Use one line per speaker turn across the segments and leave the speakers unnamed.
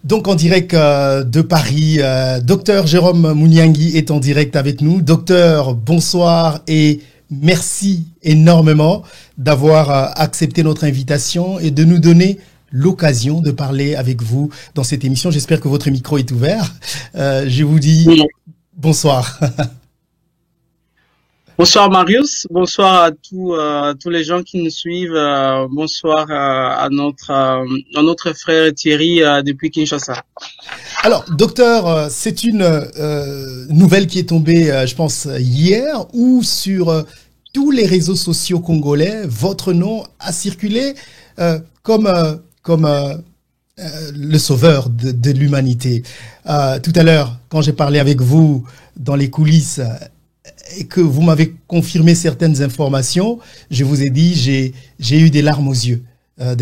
Donc en direct de Paris, docteur Jérôme Mouniangui est en direct avec nous. Docteur, bonsoir et merci énormément d'avoir accepté notre invitation et de nous donner l'occasion de parler avec vous dans cette émission. J'espère que votre micro est ouvert. Je vous dis bonsoir.
Bonsoir Marius, bonsoir à tous les gens qui nous suivent, bonsoir à notre frère Thierry depuis Kinshasa.
Alors, docteur, c'est une nouvelle qui est tombée, je pense, hier, où sur tous les réseaux sociaux congolais, votre nom a circulé comme le sauveur de l'humanité. Tout à l'heure, quand j'ai parlé avec vous dans les coulisses, et que vous m'avez confirmé certaines informations, je vous ai dit, j'ai eu des larmes aux yeux. De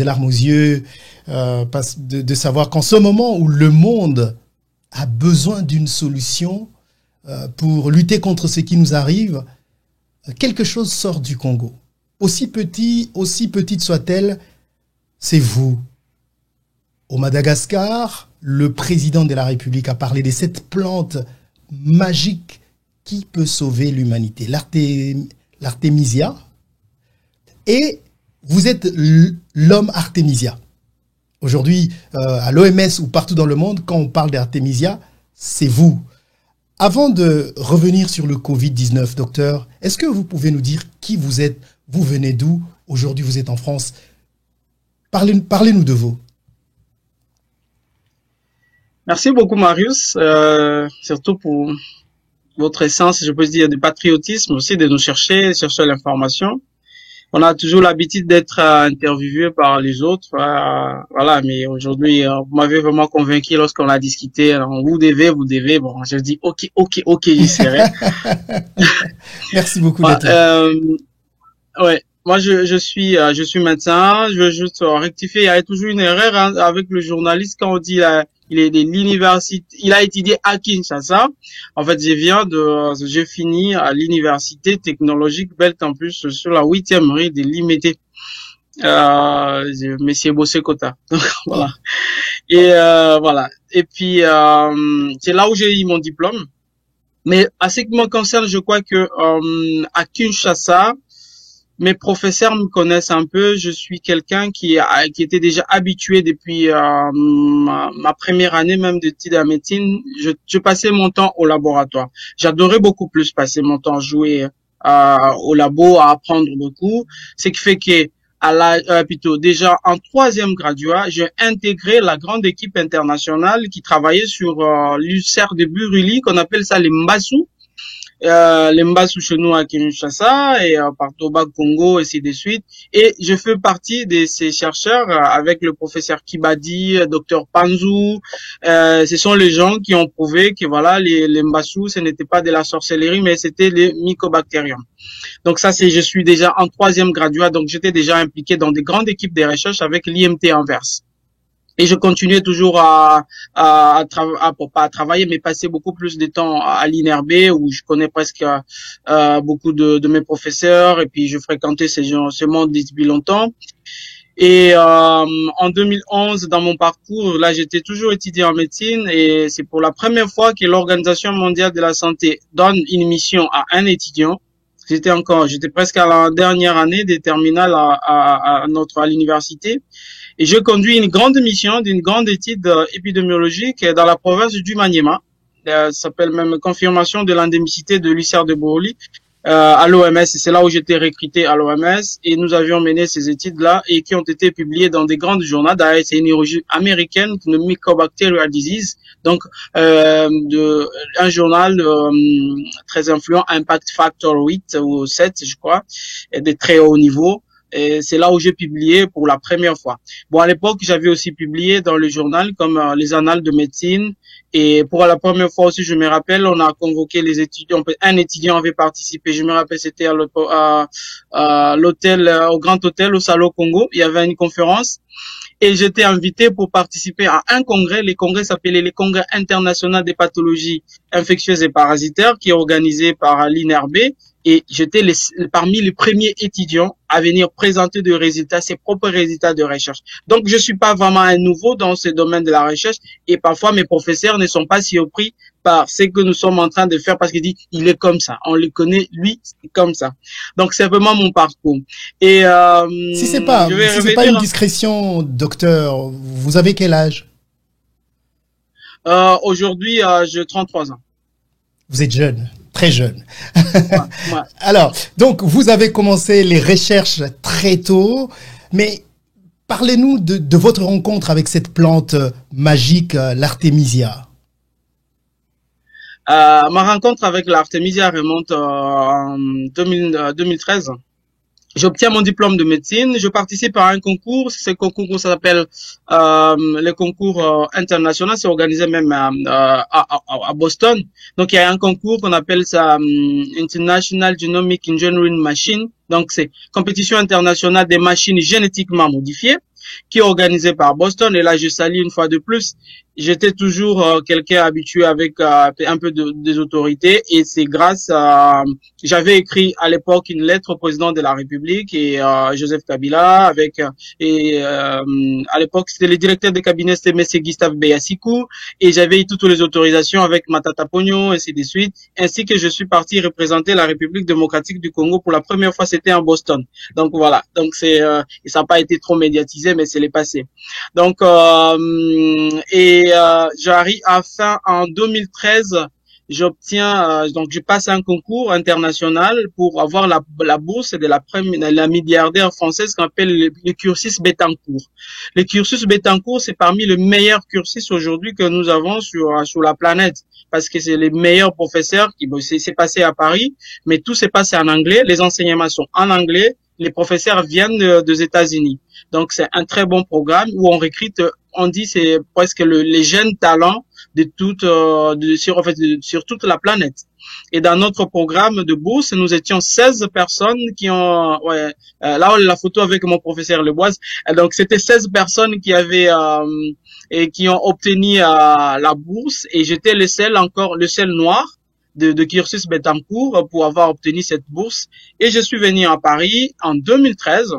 savoir qu'en ce moment où le monde a besoin d'une solution pour lutter contre ce qui nous arrive, quelque chose sort du Congo. Aussi petite soit-elle, c'est vous. Au Madagascar, le président de la République a parlé de cette plante magique qui peut sauver l'humanité, l'artémisia. Et vous êtes l'homme artémisia. Aujourd'hui, à l'OMS ou partout dans le monde, quand on parle d'artémisia, c'est vous. Avant de revenir sur le Covid-19, docteur, est-ce que vous pouvez nous dire qui vous êtes? Vous venez d'où? Aujourd'hui, vous êtes en France. Parlez-nous de vous.
Merci beaucoup, Marius, surtout pour votre essence, je peux dire, du patriotisme aussi, de nous chercher l'information. On a toujours l'habitude d'être interviewé par les autres, voilà, mais aujourd'hui, vous m'avez vraiment convaincu lorsqu'on a discuté. Alors, vous devez, bon, je dis, ok, j'y serai.
Merci beaucoup
d'être ouais. Moi, je suis médecin. Je veux juste rectifier. Il y a toujours une erreur avec le journaliste quand on dit il est de l'université. Il a étudié à Kinshasa. En fait, j'ai fini à l'université technologique Bel-Campus sur la 8e rue de Limete. Monsieur Bosekota. Donc, voilà. Et, voilà. Et puis, c'est là où j'ai eu mon diplôme. Mais, à ce qui me concerne, je crois que, à Kinshasa, mes professeurs me connaissent un peu. Je suis quelqu'un qui était déjà habitué depuis ma première année même d'études en médecine. Je passais mon temps au laboratoire. J'adorais beaucoup plus passer mon temps à jouer au labo, à apprendre beaucoup. Ce qui fait que plutôt déjà en 3e graduat, j'ai intégré la grande équipe internationale qui travaillait sur l'ulcère de Buruli, qu'on appelle ça les Mbassou. Les Mbassou chez nous à Kinshasa et partout au bas Congo, ainsi de suite. Et je fais partie de ces chercheurs avec le professeur Kibadi, docteur Panzou. Ce sont les gens qui ont prouvé que voilà, les Mbassou, ce n'était pas de la sorcellerie, mais c'était les mycobactériums. Donc ça, je suis déjà en 3e graduat, donc j'étais déjà impliqué dans des grandes équipes de recherche avec l'IMT Anvers. Et je continuais toujours pas à travailler, mais passer beaucoup plus de temps à l'INRB où je connais presque beaucoup de mes professeurs et puis je fréquentais ce monde depuis longtemps. Et en 2011, dans mon parcours, là, j'étais toujours étudiant en médecine et c'est pour la première fois que l'Organisation mondiale de la santé donne une mission à un étudiant. J'étais presque à la dernière année des terminales à l'université. Et je conduis une grande mission d'une grande étude épidémiologique dans la province du Maniema. Ça s'appelle même confirmation de l'endémicité de l'ulcère de Buruli à l'OMS. C'est là où j'étais recruté à l'OMS et nous avions mené ces études-là et qui ont été publiées dans des grandes journaux. D'ailleurs, c'est une revue américaine, de Mycobacterial Disease. Donc, un journal très influent, Impact Factor 8 ou 7, je crois, et de très haut niveau. Et c'est là où j'ai publié pour la première fois. Bon, à l'époque, j'avais aussi publié dans le journal comme les annales de médecine. Et pour la première fois aussi, je me rappelle, on a convoqué les étudiants. Un étudiant avait participé. Je me rappelle, c'était à l'hôtel, au Grand Hôtel, au Salon Congo. Il y avait une conférence. Et j'étais invité pour participer à un congrès. Les congrès s'appelaient les congrès internationaux des pathologies infectieuses et parasitaires, qui est organisé par l'INRB. Et j'étais parmi les premiers étudiants à venir présenter de résultats, ses propres résultats de recherche. Donc, je suis pas vraiment un nouveau dans ce domaine de la recherche et parfois mes professeurs ne sont pas surpris par ce que nous sommes en train de faire parce qu'ils disent, il est comme ça. On le connaît, lui, c'est comme ça. Donc, c'est vraiment mon parcours. Et,
si c'est pas une discrétion, docteur, vous avez quel âge?
Aujourd'hui, j'ai 33 ans.
Vous êtes jeune. Très jeune.
Ouais.
Alors, donc, vous avez commencé les recherches très tôt, mais parlez-nous de votre rencontre avec cette plante magique, l'artémisia.
Ma rencontre avec l'artémisia remonte en 2013. J'obtiens mon diplôme de médecine, je participe à un concours, ce concours ça s'appelle le concours international, c'est organisé même à Boston. Donc il y a un concours qu'on appelle ça International Genomic Engineering Machine. Donc c'est compétition internationale des machines génétiquement modifiées qui est organisée par Boston. Et là je salue une fois de plus, j'étais toujours quelqu'un habitué avec un peu des autorités et c'est grâce à j'avais écrit à l'époque une lettre au président de la République et Joseph Kabila avec à l'époque c'était le directeur de cabinet, c'était M. Gustave Beyasikou et j'avais eu toutes les autorisations avec Matata Pogno ainsi de suite, ainsi que je suis parti représenter la République démocratique du Congo pour la première fois, c'était en Boston. Donc voilà, donc c'est et ça n'a pas été trop médiatisé mais c'est les passé. Donc j'arrive à fin en 2013, j'obtiens donc je passe un concours international pour avoir la bourse de la milliardaire française qu'on appelle le cursus Bettencourt. Le cursus Bettencourt, c'est parmi les meilleurs cursus aujourd'hui que nous avons sur la planète parce que c'est les meilleurs professeurs qui c'est passé à Paris, mais tout s'est passé en anglais, les enseignements sont en anglais, les professeurs viennent des États-Unis. Donc c'est un très bon programme où on recrute, on dit c'est presque les jeunes talents de sur toute la planète. Et dans notre programme de bourse, nous étions 16 personnes qui ont là on a la photo avec mon professeur Leboise. Donc c'était 16 personnes qui avaient et qui ont obtenu la bourse et j'étais le seul noir de cursus Bettencourt pour avoir obtenu cette bourse et je suis venu à Paris en 2013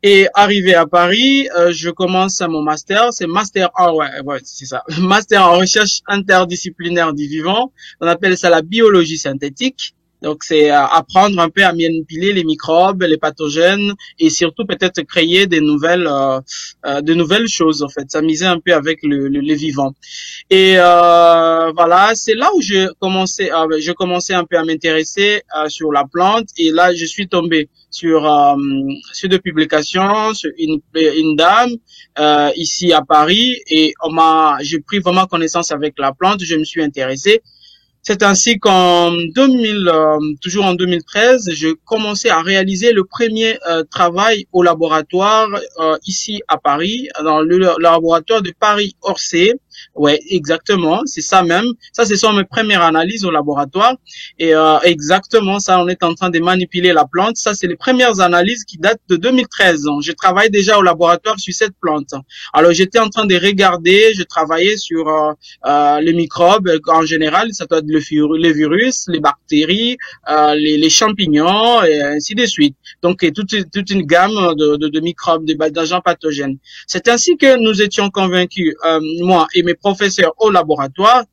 et arrivé à Paris, je commence mon master, c'est master c'est ça, master en recherche interdisciplinaire du vivant, on appelle ça la biologie synthétique. Donc c'est apprendre un peu à manipuler les microbes, les pathogènes et surtout peut-être créer de nouvelles choses en fait, s'amuser un peu avec le vivant. Et voilà, c'est là où je commençais un peu à m'intéresser sur la plante et là je suis tombé sur deux publications sur une dame ici à Paris et j'ai pris vraiment connaissance avec la plante, je me suis intéressé. C'est ainsi toujours en 2013, je commençais à réaliser le premier travail au laboratoire ici à Paris, dans le laboratoire de Paris-Orsay. Ouais, exactement, c'est ça même. Ça, ce sont mes premières analyses au laboratoire. Et exactement, ça, on est en train de manipuler la plante. Ça, c'est les premières analyses qui datent de 2013. Je travaille déjà au laboratoire sur cette plante. Alors, j'étais en train de regarder, je travaillais sur les microbes en général, ça doit être les virus, les bactéries, les champignons et ainsi de suite. Donc, toute une gamme de microbes, d'agents pathogènes. C'est ainsi que nous étions convaincus, moi et mes professeurs au laboratoire,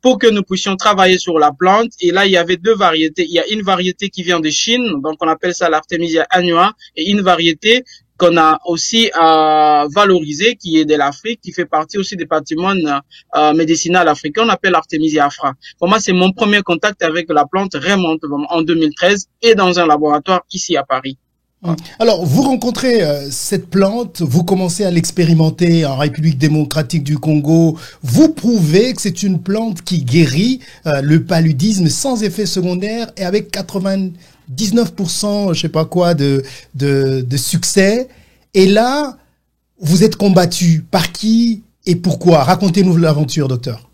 pour que nous puissions travailler sur la plante. Et là, il y avait deux variétés. Il y a une variété qui vient de Chine, donc on appelle ça l'Artemisia annua, et une variété qu'on a aussi valorisée, qui est de l'Afrique, qui fait partie aussi des patrimoines médicinal africains, on appelle Artemisia afra. Pour moi, c'est mon premier contact avec la plante, remonte en 2013, et dans un laboratoire ici à Paris.
Alors, vous rencontrez cette plante, vous commencez à l'expérimenter en République démocratique du Congo, vous prouvez que c'est une plante qui guérit le paludisme sans effet secondaire et avec 99%, je sais pas quoi, de succès. Et là, vous êtes combattu par qui et pourquoi? Racontez-nous l'aventure, docteur.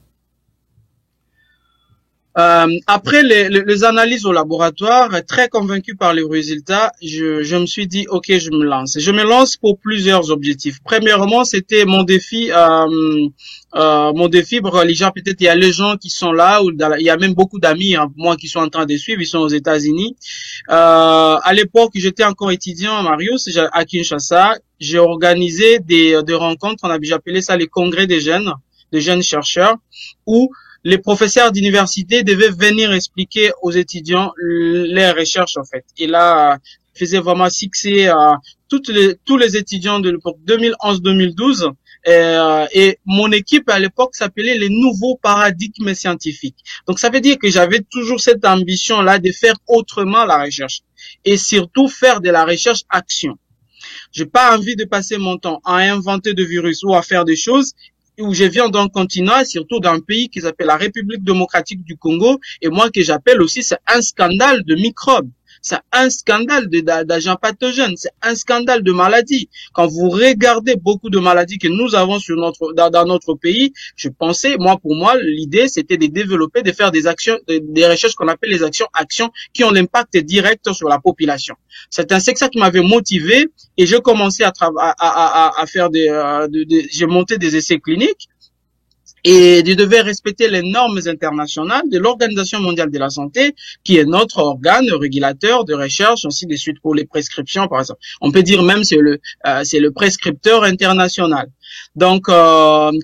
Après les analyses au laboratoire, très convaincu par les résultats, je me suis dit, ok, je me lance. Je me lance pour plusieurs objectifs. Premièrement, c'était mon défi religieux. Peut-être il y a les gens qui sont là, ou il y a même beaucoup d'amis, hein, moi qui sont en train de suivre, ils sont aux États-Unis. À l'époque, j'étais encore étudiant, Marius, à Kinshasa. J'ai organisé des rencontres, j'appelais ça les congrès des jeunes chercheurs, où les professeurs d'université devaient venir expliquer aux étudiants les recherches, en fait. Et là, faisait vraiment succès à tous les étudiants de l'époque 2011-2012. Et mon équipe à l'époque s'appelait les nouveaux paradigmes scientifiques. Donc ça veut dire que j'avais toujours cette ambition-là de faire autrement la recherche et surtout faire de la recherche action. J'ai pas envie de passer mon temps à inventer de virus ou à faire des choses où je viens d'un continent, et surtout d'un pays qui s'appelle la République démocratique du Congo, et moi que j'appelle aussi, c'est un scandale de microbes. C'est un scandale d'agents pathogènes, c'est un scandale de maladies. Quand vous regardez beaucoup de maladies que nous avons dans notre pays, je pensais, pour moi, l'idée, c'était de développer, de faire des actions, des recherches qu'on appelle les actions qui ont l'impact direct sur la population. C'est ça qui m'avait motivé et j'ai commencé à faire j'ai monté des essais cliniques. Et je devais respecter les normes internationales de l'Organisation mondiale de la santé, qui est notre organe régulateur de recherche, ainsi de suite pour les prescriptions, par exemple. On peut dire même c'est le prescripteur international. Donc,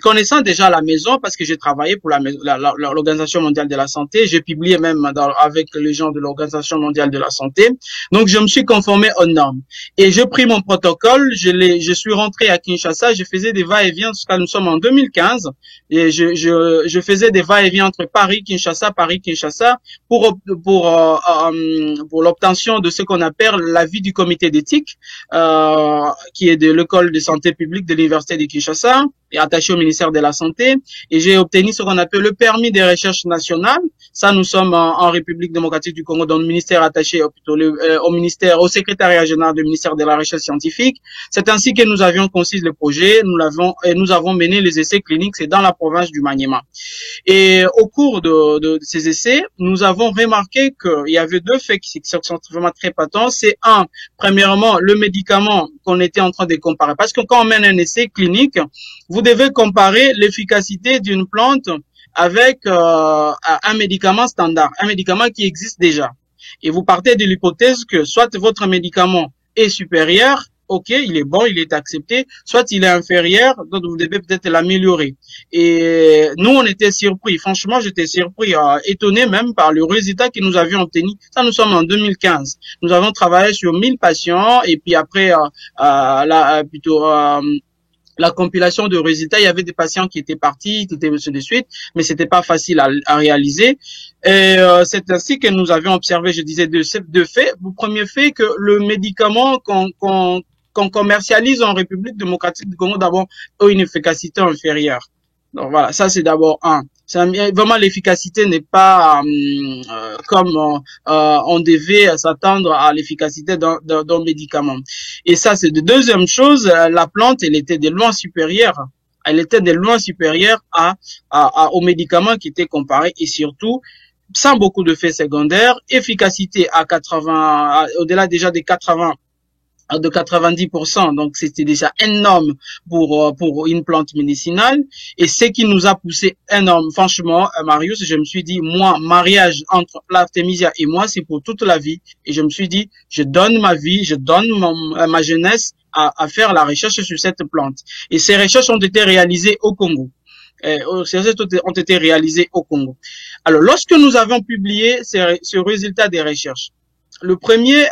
connaissant déjà la maison, parce que j'ai travaillé pour l'Organisation mondiale de la santé, j'ai publié même avec les gens de l'Organisation mondiale de la santé. Donc, je me suis conformé aux normes. Et j'ai pris mon protocole, je suis rentré à Kinshasa, je faisais des va-et-vient jusqu'à nous sommes en 2015. Et je faisais des va-et-vient entre Paris-Kinshasa pour l'obtention de ce qu'on appelle l'avis du comité d'éthique, qui est de l'école de santé publique de l'université de Kinshasa et attaché au ministère de la Santé. Et j'ai obtenu ce qu'on appelle le permis de recherche nationale. Ça, nous sommes en République démocratique du Congo, dans le ministère attaché au secrétariat général du ministère de la Recherche scientifique. C'est ainsi que nous avions conçu le projet. Nous avons mené les essais cliniques. C'est dans la province du Maniema. Et au cours de ces essais, nous avons remarqué qu'il y avait deux faits qui sont vraiment très patents. C'est premièrement, le médicament qu'on était en train de comparer. Parce que quand on mène un essai clinique, vous devez comparer l'efficacité d'une plante avec un médicament standard, un médicament qui existe déjà. Et vous partez de l'hypothèse que soit votre médicament est supérieur, ok, il est bon, il est accepté, soit il est inférieur, donc vous devez peut-être l'améliorer. Et nous, on était surpris. Franchement, j'étais surpris, étonné même par le résultat que nous avions obtenu. Ça, nous sommes en 2015. Nous avons travaillé sur 1000 patients et puis après, la compilation de résultats, il y avait des patients qui étaient partis, qui étaient de suite, mais c'était pas facile à réaliser. Et c'est ainsi que nous avions observé, je disais, deux faits. Le premier fait que le médicament qu'on commercialise en République démocratique du Congo d'abord a une efficacité inférieure. Donc voilà, ça c'est d'abord un. Vraiment, l'efficacité n'est pas comme on devait s'attendre à l'efficacité d'un médicament. Et ça, c'est de deuxième chose, la plante, elle était de loin supérieure. Elle était de loin supérieure aux médicaments qui étaient comparés et surtout, sans beaucoup de faits secondaires, efficacité à 80, au-delà déjà des 80, de 90%, donc c'était déjà énorme pour une plante médicinale. Et ce qui nous a poussé énorme, franchement, Marius, je me suis dit, moi, mariage entre l'artémisia et moi, c'est pour toute la vie. Et je me suis dit, je donne ma vie, je donne ma jeunesse à faire la recherche sur cette plante. Et ces recherches ont été réalisées au Congo. Ces recherches ont été réalisées au Congo. Alors, lorsque nous avons publié ce résultat des recherches, le premier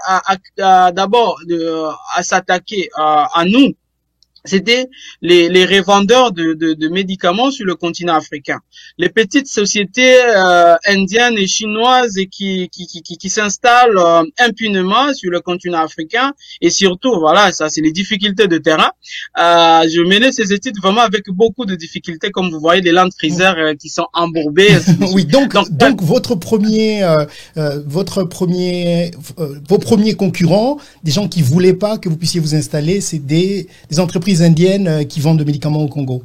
d'abord à s'attaquer à nous, c'était les revendeurs de médicaments sur le continent africain. Les petites sociétés indiennes et chinoises qui s'installent impunément sur le continent africain. Et surtout, voilà, ça c'est les difficultés de terrain. Je menais ces études vraiment avec beaucoup de difficultés, comme vous voyez, les land freezers qui sont embourbés.
Oui, donc vos premiers concurrents, des gens qui voulaient pas que vous puissiez vous installer, c'est des entreprises indiennes qui vendent des médicaments au Congo.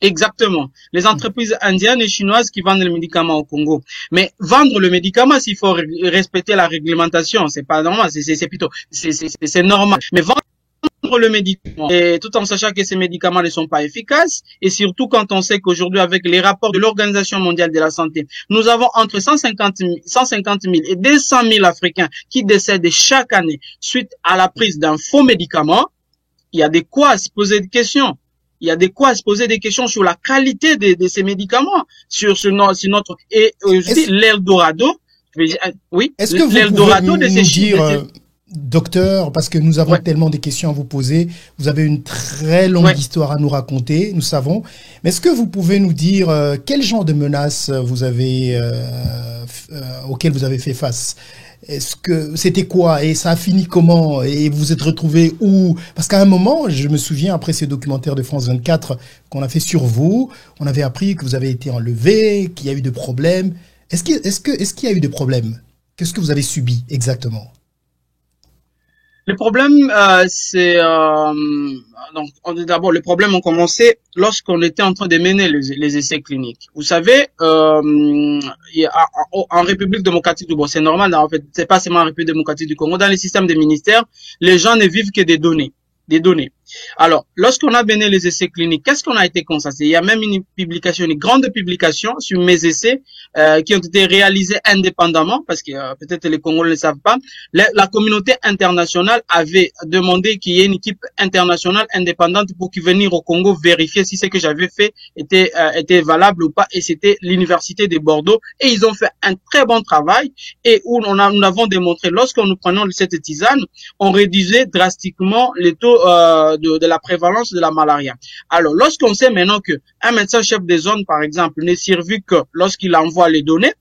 Exactement. Les entreprises indiennes et chinoises qui vendent le médicament au Congo. Mais vendre le médicament, s'il faut respecter la réglementation, c'est pas normal, c'est plutôt, c'est normal. Mais vendre le médicament, et tout en sachant que ces médicaments ne sont pas efficaces, et surtout quand on sait qu'aujourd'hui, avec les rapports de l'Organisation mondiale de la santé, nous avons entre 150 000 et 200 000 Africains qui décèdent chaque année suite à la prise d'un faux médicament. Il y a de quoi se poser des questions. Il y a de quoi se poser des questions sur la qualité de ces médicaments, sur notre, et aussi l'Eldorado. Oui,
est-ce que vous pouvez nous dire, docteur, parce que nous avons tellement de questions à vous poser, vous avez une très longue histoire à nous raconter, nous savons, mais est-ce que vous pouvez nous dire quel genre de menaces vous avez, auxquelles vous avez fait face? Est-ce que c'était quoi et ça a fini comment et vous êtes retrouvés où? Parce qu'à un moment, je me souviens après ces documentaires de France 24 qu'on a fait sur vous, on avait appris que vous avez été enlevé, qu'il y a eu des problèmes. Est-ce qu'il y a eu des problèmes? Qu'est-ce que vous avez subi exactement?
Le problème, c'est donc d'abord le problème a commencé lorsqu'on était en train de mener les essais cliniques. Vous savez, en République démocratique du Congo, c'est normal, en fait, c'est pas seulement en République démocratique du Congo. Dans les systèmes des ministères, les gens ne vivent que des données. Alors, lorsqu'on a mené les essais cliniques, qu'est-ce qu'on a été constaté? Il y a même une grande publication sur mes essais qui ont été réalisés indépendamment, parce que peut-être les Congolais ne le savent pas. La communauté internationale avait demandé qu'il y ait une équipe internationale indépendante pour venir au Congo vérifier si ce que j'avais fait était valable ou pas, et c'était l'université de Bordeaux, et ils ont fait un très bon travail, et où nous avons démontré, lorsqu'on nous prenons cette tisane, on réduisait drastiquement les taux de la prévalence de la malaria. Alors, lorsqu'on sait maintenant que un médecin chef de zone, par exemple, n'est servi que lorsqu'il envoie les données,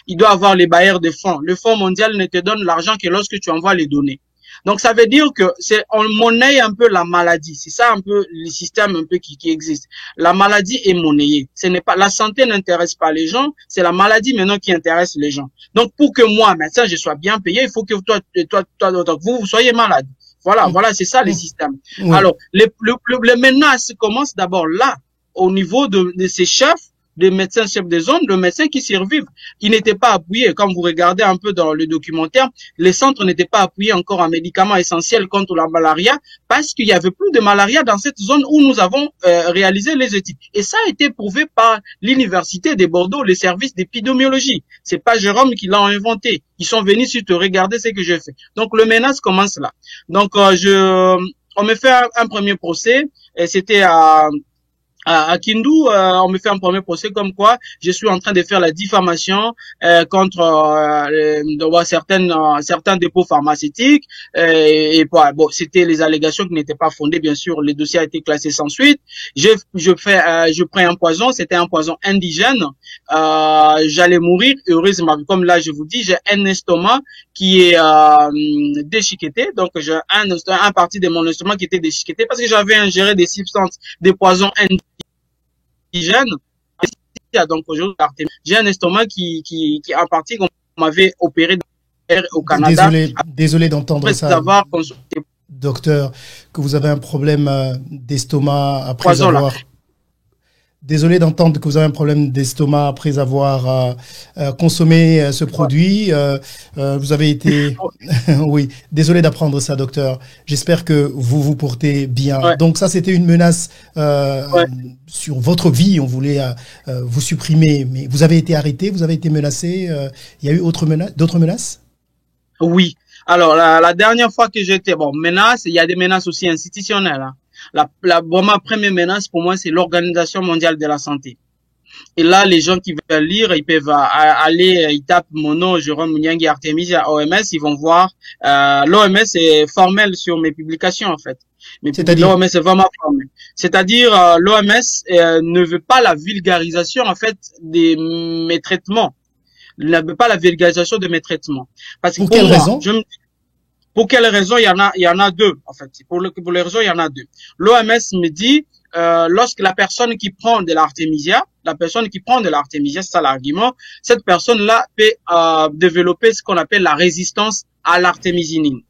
il doit avoir les bailleurs de fonds. Le Fonds mondial ne te donne l'argent que lorsque tu envoies les données. Donc, ça veut dire que on monnaie un peu la maladie. C'est ça un peu le système un peu qui existe. La maladie est monnayée. Ce n'est pas, la santé n'intéresse pas les gens. C'est la maladie maintenant qui intéresse les gens. Donc, pour que moi, médecin, je sois bien payé, il faut que vous soyez malade. Voilà, c'est ça les systèmes. Oui. Alors, les menaces commencent d'abord là, au niveau de ces chefs, des médecins chefs de zone, de médecins qui survivent. Ils n'étaient pas appuyés. Comme vous regardez un peu dans le documentaire, les centres n'étaient pas appuyés encore en médicaments essentiels contre la malaria, parce qu'il y avait plus de malaria dans cette zone où nous avons réalisé les études. Et ça a été prouvé par l'université de Bordeaux, les services d'épidémiologie. C'est pas Jérôme qui l'a inventé. Ils sont venus sur te regarder ce que j'ai fait. Donc le menace commence là. Donc on me fait un premier procès, et c'était à Kindu, on me fait un premier procès comme quoi je suis en train de faire la diffamation contre certains dépôts pharmaceutiques, et bon, c'était les allégations qui n'étaient pas fondées, bien sûr. Le dossier a été classé sans suite. Je prends un poison, c'était un poison indigène. J'allais mourir, heureusement, comme là je vous dis, j'ai un estomac qui est déchiqueté, donc j'ai un partie de mon estomac qui était déchiqueté parce que j'avais ingéré des substances, des poisons indigènes. Donc aujourd'hui, j'ai un estomac qui en partie qu'on m'avait opéré au Canada.
Désolé d'entendre ça, docteur, que vous avez un problème d'estomac après avoir... Désolé d'entendre que vous avez un problème d'estomac après avoir consommé ce produit. Vous avez été... oui, désolé d'apprendre ça, docteur. J'espère que vous vous portez bien. Ouais. Donc ça, c'était une menace sur votre vie. On voulait vous supprimer, mais vous avez été arrêté, vous avez été menacé. Il y a eu d'autres menaces?
Oui. Alors, la dernière fois que j'étais... Bon, menace, il y a des menaces aussi institutionnelles, hein. Ma première menace pour moi, c'est l'Organisation mondiale de la santé. Et là, les gens qui veulent lire, ils peuvent aller, ils tapent mon nom, Jérôme Munyangi Artemisia OMS, ils vont voir. L'OMS est formel sur mes publications, en fait. L'OMS est vraiment formel. C'est-à-dire, l'OMS ne veut pas la vulgarisation, en fait, de mes traitements. Il ne veut pas la vulgarisation de mes traitements. Parce que
pour quelle raison?
Pour quelles raisons? Il y en a deux, en fait. Pour les raisons, il y en a deux. L'OMS me dit, lorsque la personne qui prend de l'artémisia, c'est ça l'argument, cette personne-là peut développer ce qu'on appelle la résistance à l'artémisinine.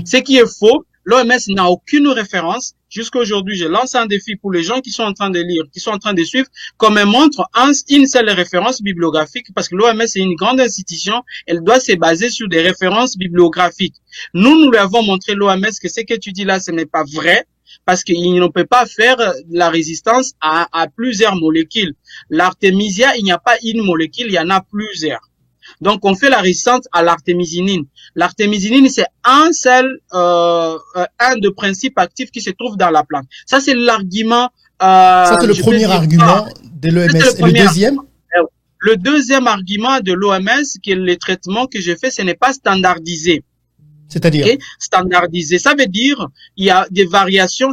Ce qui est faux, L'OMS n'a aucune référence. Jusqu'à aujourd'hui, je lance un défi pour les gens qui sont en train de lire, qui sont en train de suivre, qu'on me montre une seule référence bibliographique, parce que l'OMS est une grande institution, elle doit se baser sur des références bibliographiques. Nous lui avons montré l'OMS que ce que tu dis là, ce n'est pas vrai, parce qu'il ne peut pas faire la résistance à plusieurs molécules. L'artémisia, il n'y a pas une molécule, il y en a plusieurs. Donc, on fait la résistance à l'artémisinine. L'artémisinine, c'est un des principes actifs qui se trouve dans la plante. Ça, c'est l'argument.
Ça, c'est le premier argument de l'OMS. Et le deuxième?
Le deuxième argument de l'OMS, qui est le traitement que je fais, ce n'est pas standardisé.
C'est-à-dire?
Okay? Standardisé. Ça veut dire, il y a des variations,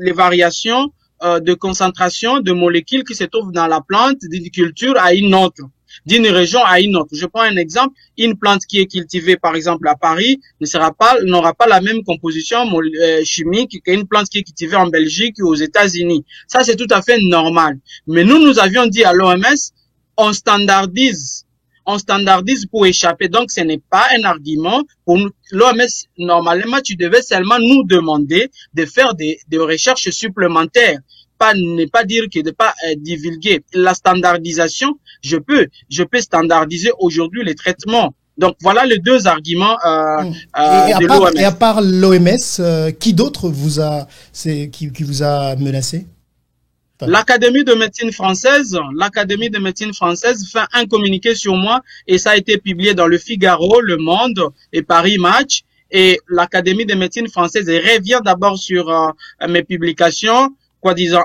les variations de concentration de molécules qui se trouvent dans la plante d'une culture à une autre, d'une région à une autre. Je prends un exemple, une plante qui est cultivée par exemple à Paris n'aura pas la même composition chimique qu'une plante qui est cultivée en Belgique ou aux États-Unis. Ça, c'est tout à fait normal. Mais nous avions dit à l'OMS, on standardise pour échapper. Donc, ce n'est pas un argument pour nous. L'OMS, normalement, tu devais seulement nous demander de faire des recherches supplémentaires. Ne pas dire que de pas divulguer. La standardisation, je peux standardiser aujourd'hui les traitements. Donc, voilà les deux arguments de l'OMS.
Et à part l'OMS, qui d'autre vous a menacé?
L'Académie de médecine française fait un communiqué sur moi et ça a été publié dans Le Figaro, Le Monde et Paris Match. Et l'Académie de médecine française revient d'abord sur mes publications, quoi disant,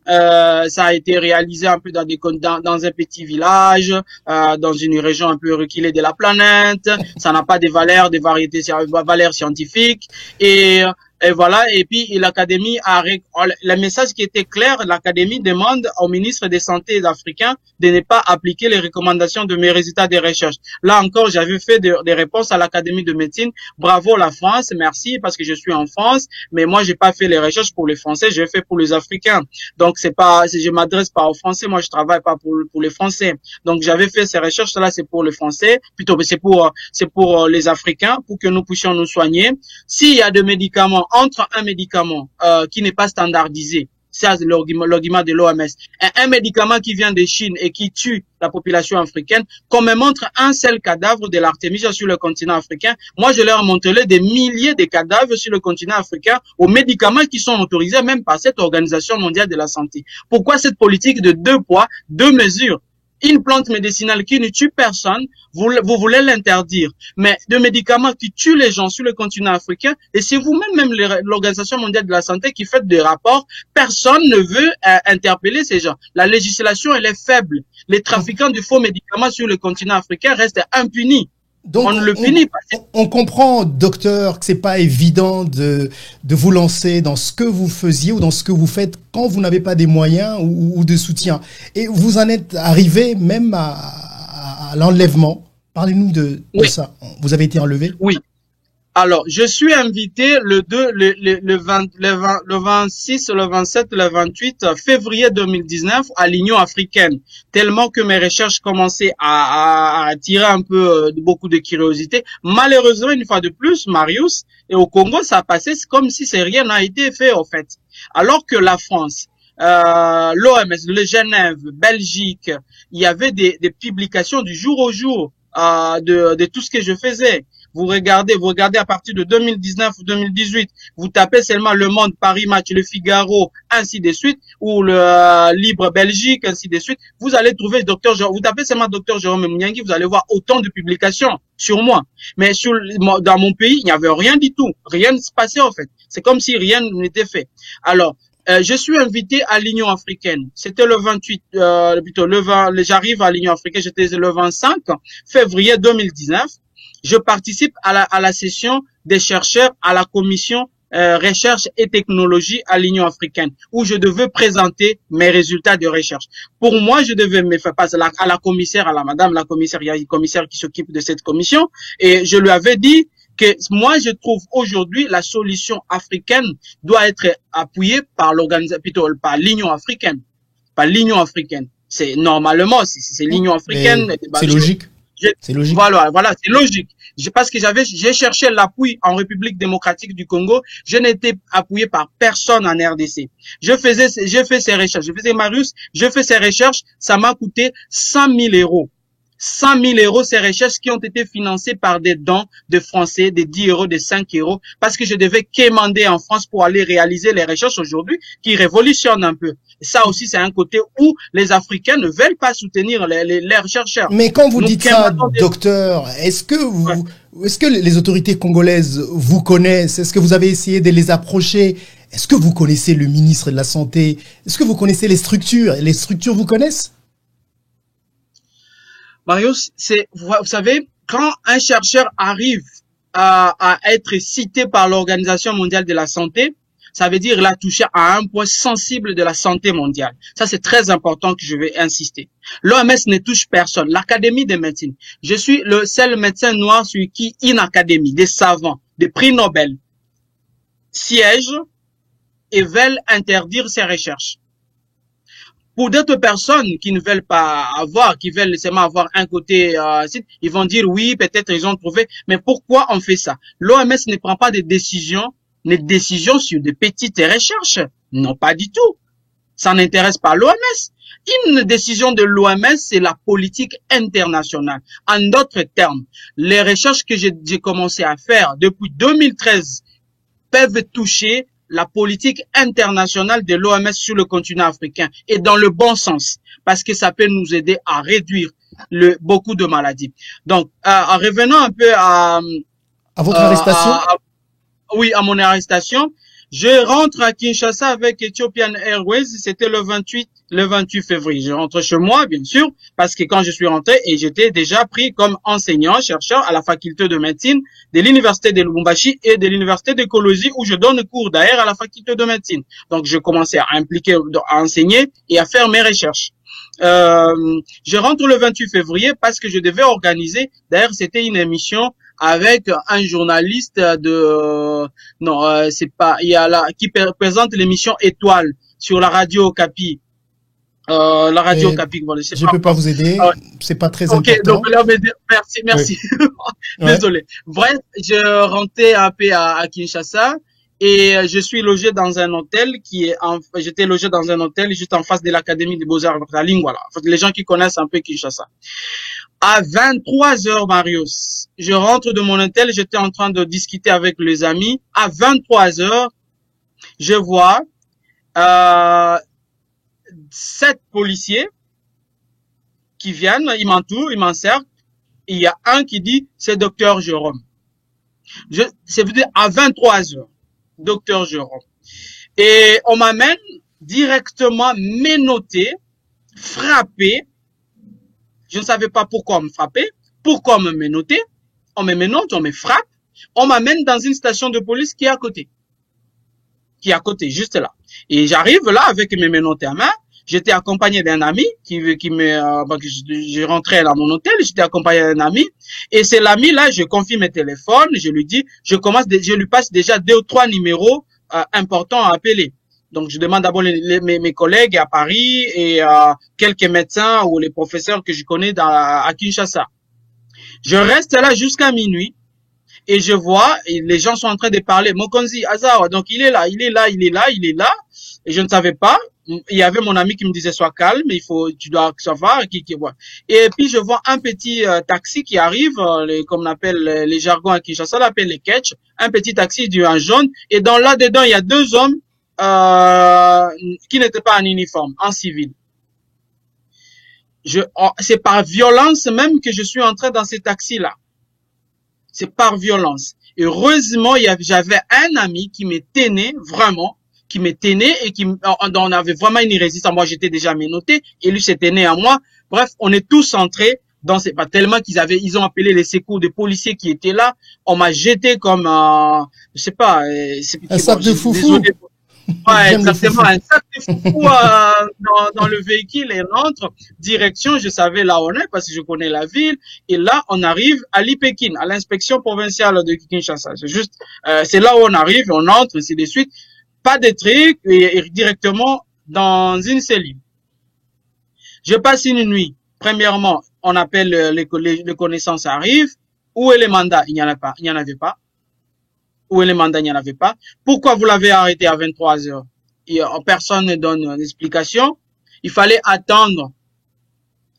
ça a été réalisé un peu dans un petit village, dans une région un peu reculée de la planète. Ça n'a pas de valeurs scientifiques et voilà. Et puis, l'Académie le message qui était clair, l'Académie demande au ministre des Santé africain de ne pas appliquer les recommandations de mes résultats de recherche. Là encore, j'avais fait des réponses à l'Académie de médecine. Bravo la France, merci parce que je suis en France, mais moi, j'ai pas fait les recherches pour les Français, j'ai fait pour les Africains. Donc, je m'adresse pas aux Français, moi, je travaille pas pour les Français. Donc, j'avais fait ces recherches-là, c'est pour les Français, plutôt, c'est pour les Africains, pour que nous puissions nous soigner. S'il y a des médicaments, entre un médicament qui n'est pas standardisé, ça c'est l'argument de l'OMS, un médicament qui vient de Chine et qui tue la population africaine, qu'on me montre un seul cadavre de l'artémisia sur le continent africain, moi je leur montrerai des milliers de cadavres sur le continent africain aux médicaments qui sont autorisés même par cette Organisation mondiale de la santé. Pourquoi cette politique de 2 poids, 2 mesures? Une plante médicinale qui ne tue personne, vous voulez l'interdire. Mais de médicaments qui tuent les gens sur le continent africain, et c'est vous-même, l'Organisation mondiale de la santé qui fait des rapports, personne ne veut interpeller ces gens. La législation, elle est faible. Les trafiquants de faux médicaments sur le continent africain restent impunis.
Donc, on comprend, docteur, que c'est pas évident de vous lancer dans ce que vous faisiez ou dans ce que vous faites quand vous n'avez pas des moyens ou de soutien. Et vous en êtes arrivé même à l'enlèvement. Parlez-nous de ça. Vous avez été enlevé?
Oui. Alors, je suis invité le 26, le 27, le 28 février 2019 à l'Union africaine. Tellement que mes recherches commençaient à attirer un peu beaucoup de curiosité. Malheureusement, une fois de plus, Marius, et au Congo, ça passait comme si rien n'a été fait, en fait. Alors que la France, l'OMS, le Genève, Belgique, il y avait des publications du jour au jour de tout ce que je faisais. Vous regardez à partir de 2019 ou 2018, vous tapez seulement Le Monde, Paris Match, Le Figaro, ainsi de suite, ou le Libre Belgique, ainsi de suite. Vous allez trouver vous tapez seulement Dr Jérôme Mouniangui, vous allez voir autant de publications sur moi. Mais dans mon pays, il n'y avait rien du tout. Rien ne se passait, en fait. C'est comme si rien n'était fait. Alors, je suis invité à l'Union africaine. C'était le 28, j'arrive à l'Union africaine, j'étais le 25 février 2019. Je participe à la session des chercheurs à la commission recherche et technologie à l'Union africaine, où je devais présenter mes résultats de recherche. Pour moi, je devais me faire passer à la commissaire, à la madame la commissaire, il y a une commissaire qui s'occupe de cette commission, et je lui avais dit que moi, je trouve aujourd'hui la solution africaine doit être appuyée par par l'Union africaine. Par l'Union africaine. C'est normalement, c'est l'Union africaine.
C'est logique. C'est logique.
Voilà, c'est logique. Parce que j'ai cherché l'appui en République démocratique du Congo. Je n'étais appuyé par personne en RDC. J'ai fait ces recherches. Je faisais Marius, je fais ces recherches. Ça m'a coûté 100 000 euros. 100 000 euros, ces recherches qui ont été financées par des dons de Français, des 10 euros, des 5 euros, parce que je devais quémander en France pour aller réaliser les recherches aujourd'hui qui révolutionnent un peu. Et ça aussi, c'est un côté où les Africains ne veulent pas soutenir les chercheurs.
Mais quand vous dites ça, docteur, est-ce que les autorités congolaises vous connaissent? Est-ce que vous avez essayé de les approcher? Est-ce que vous connaissez le ministre de la Santé? Est-ce que vous connaissez les structures? Les structures vous connaissent?
Marius, vous savez, quand un chercheur arrive à être cité par l'Organisation mondiale de la santé, ça veut dire qu'il a touché à un point sensible de la santé mondiale. Ça, c'est très important que je vais insister. L'OMS ne touche personne. L'Académie de médecine. Je suis le seul médecin noir sur qui une académie, des savants, des prix Nobel siègent et veulent interdire ces recherches. Pour d'autres personnes qui ne veulent pas avoir, qui veulent seulement avoir un côté, ils vont dire oui, peut-être ils ont trouvé. Mais pourquoi on fait ça? L'OMS ne prend pas de décisions sur des petites recherches. Non, pas du tout. Ça n'intéresse pas l'OMS. Une décision de l'OMS, c'est la politique internationale. En d'autres termes, les recherches que j'ai commencé à faire depuis 2013 peuvent toucher la politique internationale de l'OMS sur le continent africain et dans le bon sens, parce que ça peut nous aider à réduire beaucoup de maladies. Donc, en revenant un peu à
votre arrestation.
Oui, à mon arrestation, je rentre à Kinshasa avec Ethiopian Airways. C'était le 28 février. Je rentre chez moi, bien sûr, parce que quand je suis rentré, et j'étais déjà pris comme enseignant, chercheur à la faculté de médecine de l'université de Lubumbashi et de l'université de Kolosi, où je donne cours d'ailleurs à la faculté de médecine. Donc, je commençais à enseigner et à faire mes recherches. Je rentre le 28 février parce que je devais organiser, d'ailleurs, c'était une émission avec un journaliste qui présente l'émission Étoile sur la radio Okapi. La radio Okapi. Bon,
je peux pas vous aider, c'est pas très important.
Ok, donc là, merci. Oui. Désolé. Bref, je rentrais un peu à Kinshasa et je suis logé dans un hôtel j'étais logé dans un hôtel juste en face de l'Académie des Beaux-Arts de la Ligne, voilà. Les gens qui connaissent un peu Kinshasa. À 23h, Marius, je rentre de mon hôtel, j'étais en train de discuter avec les amis. À 23h, je vois 7 policiers qui viennent, ils m'entourent, ils m'encerclent. Il y a un qui dit, c'est docteur Jérôme. C'est à 23h, docteur Jérôme. Et on m'amène directement menotté, frappé. Je ne savais pas pourquoi on me frappait, pourquoi on me menottait. On me menotte, on me frappe. On m'amène dans une station de police qui est à côté. Juste là. Et j'arrive là avec mes menottés à main. J'étais accompagné d'un ami je rentrais dans mon hôtel, j'étais accompagné d'un ami. Et c'est l'ami là, je confie mes téléphones, je lui dis, je lui passe déjà 2 ou 3 numéros importants à appeler. Donc, je demande d'abord mes collègues à Paris et quelques médecins ou les professeurs que je connais à Kinshasa. Je reste là jusqu'à minuit et je vois, et les gens sont en train de parler. Mokonzi, Azawa, donc il est là. Et je ne savais pas. Il y avait mon ami qui me disait, sois calme, tu dois savoir voilà. Et puis, je vois un petit taxi qui arrive, comme on appelle les jargons à Kinshasa, on appelle les ketch, un petit taxi en jaune. Et là-dedans, il y a 2 hommes qui n'étaient pas en uniforme, en civil. C'est par violence même que je suis entré dans ces taxis-là. C'est par violence. Heureusement, j'avais un ami qui me tenait vraiment, et on avait vraiment une résistance. Moi, j'étais déjà menotté et lui s'est tenu à moi. Bref, on est tous entrés pas tellement ils ont appelé les secours des policiers qui étaient là. On m'a jeté comme, je sais pas,
un sac de foufou.
Ouais, exactement, un sac de foufou dans le véhicule et on entre direction, je savais là où on est parce que je connais la ville et là on arrive à l'IPEKIN, à l'inspection provinciale de Kinshasa. C'est là où on arrive, on entre ainsi de suite, pas de trucs et directement dans une cellule. Je passe une nuit. Premièrement, on appelle les connaissances arrivent. Où est les mandats? Il n'y en a pas. Il n'y en avait pas. Où est les mandats? Il n'y en avait pas. Pourquoi vous l'avez arrêté à 23 heures? Personne ne donne d'explication. Il fallait attendre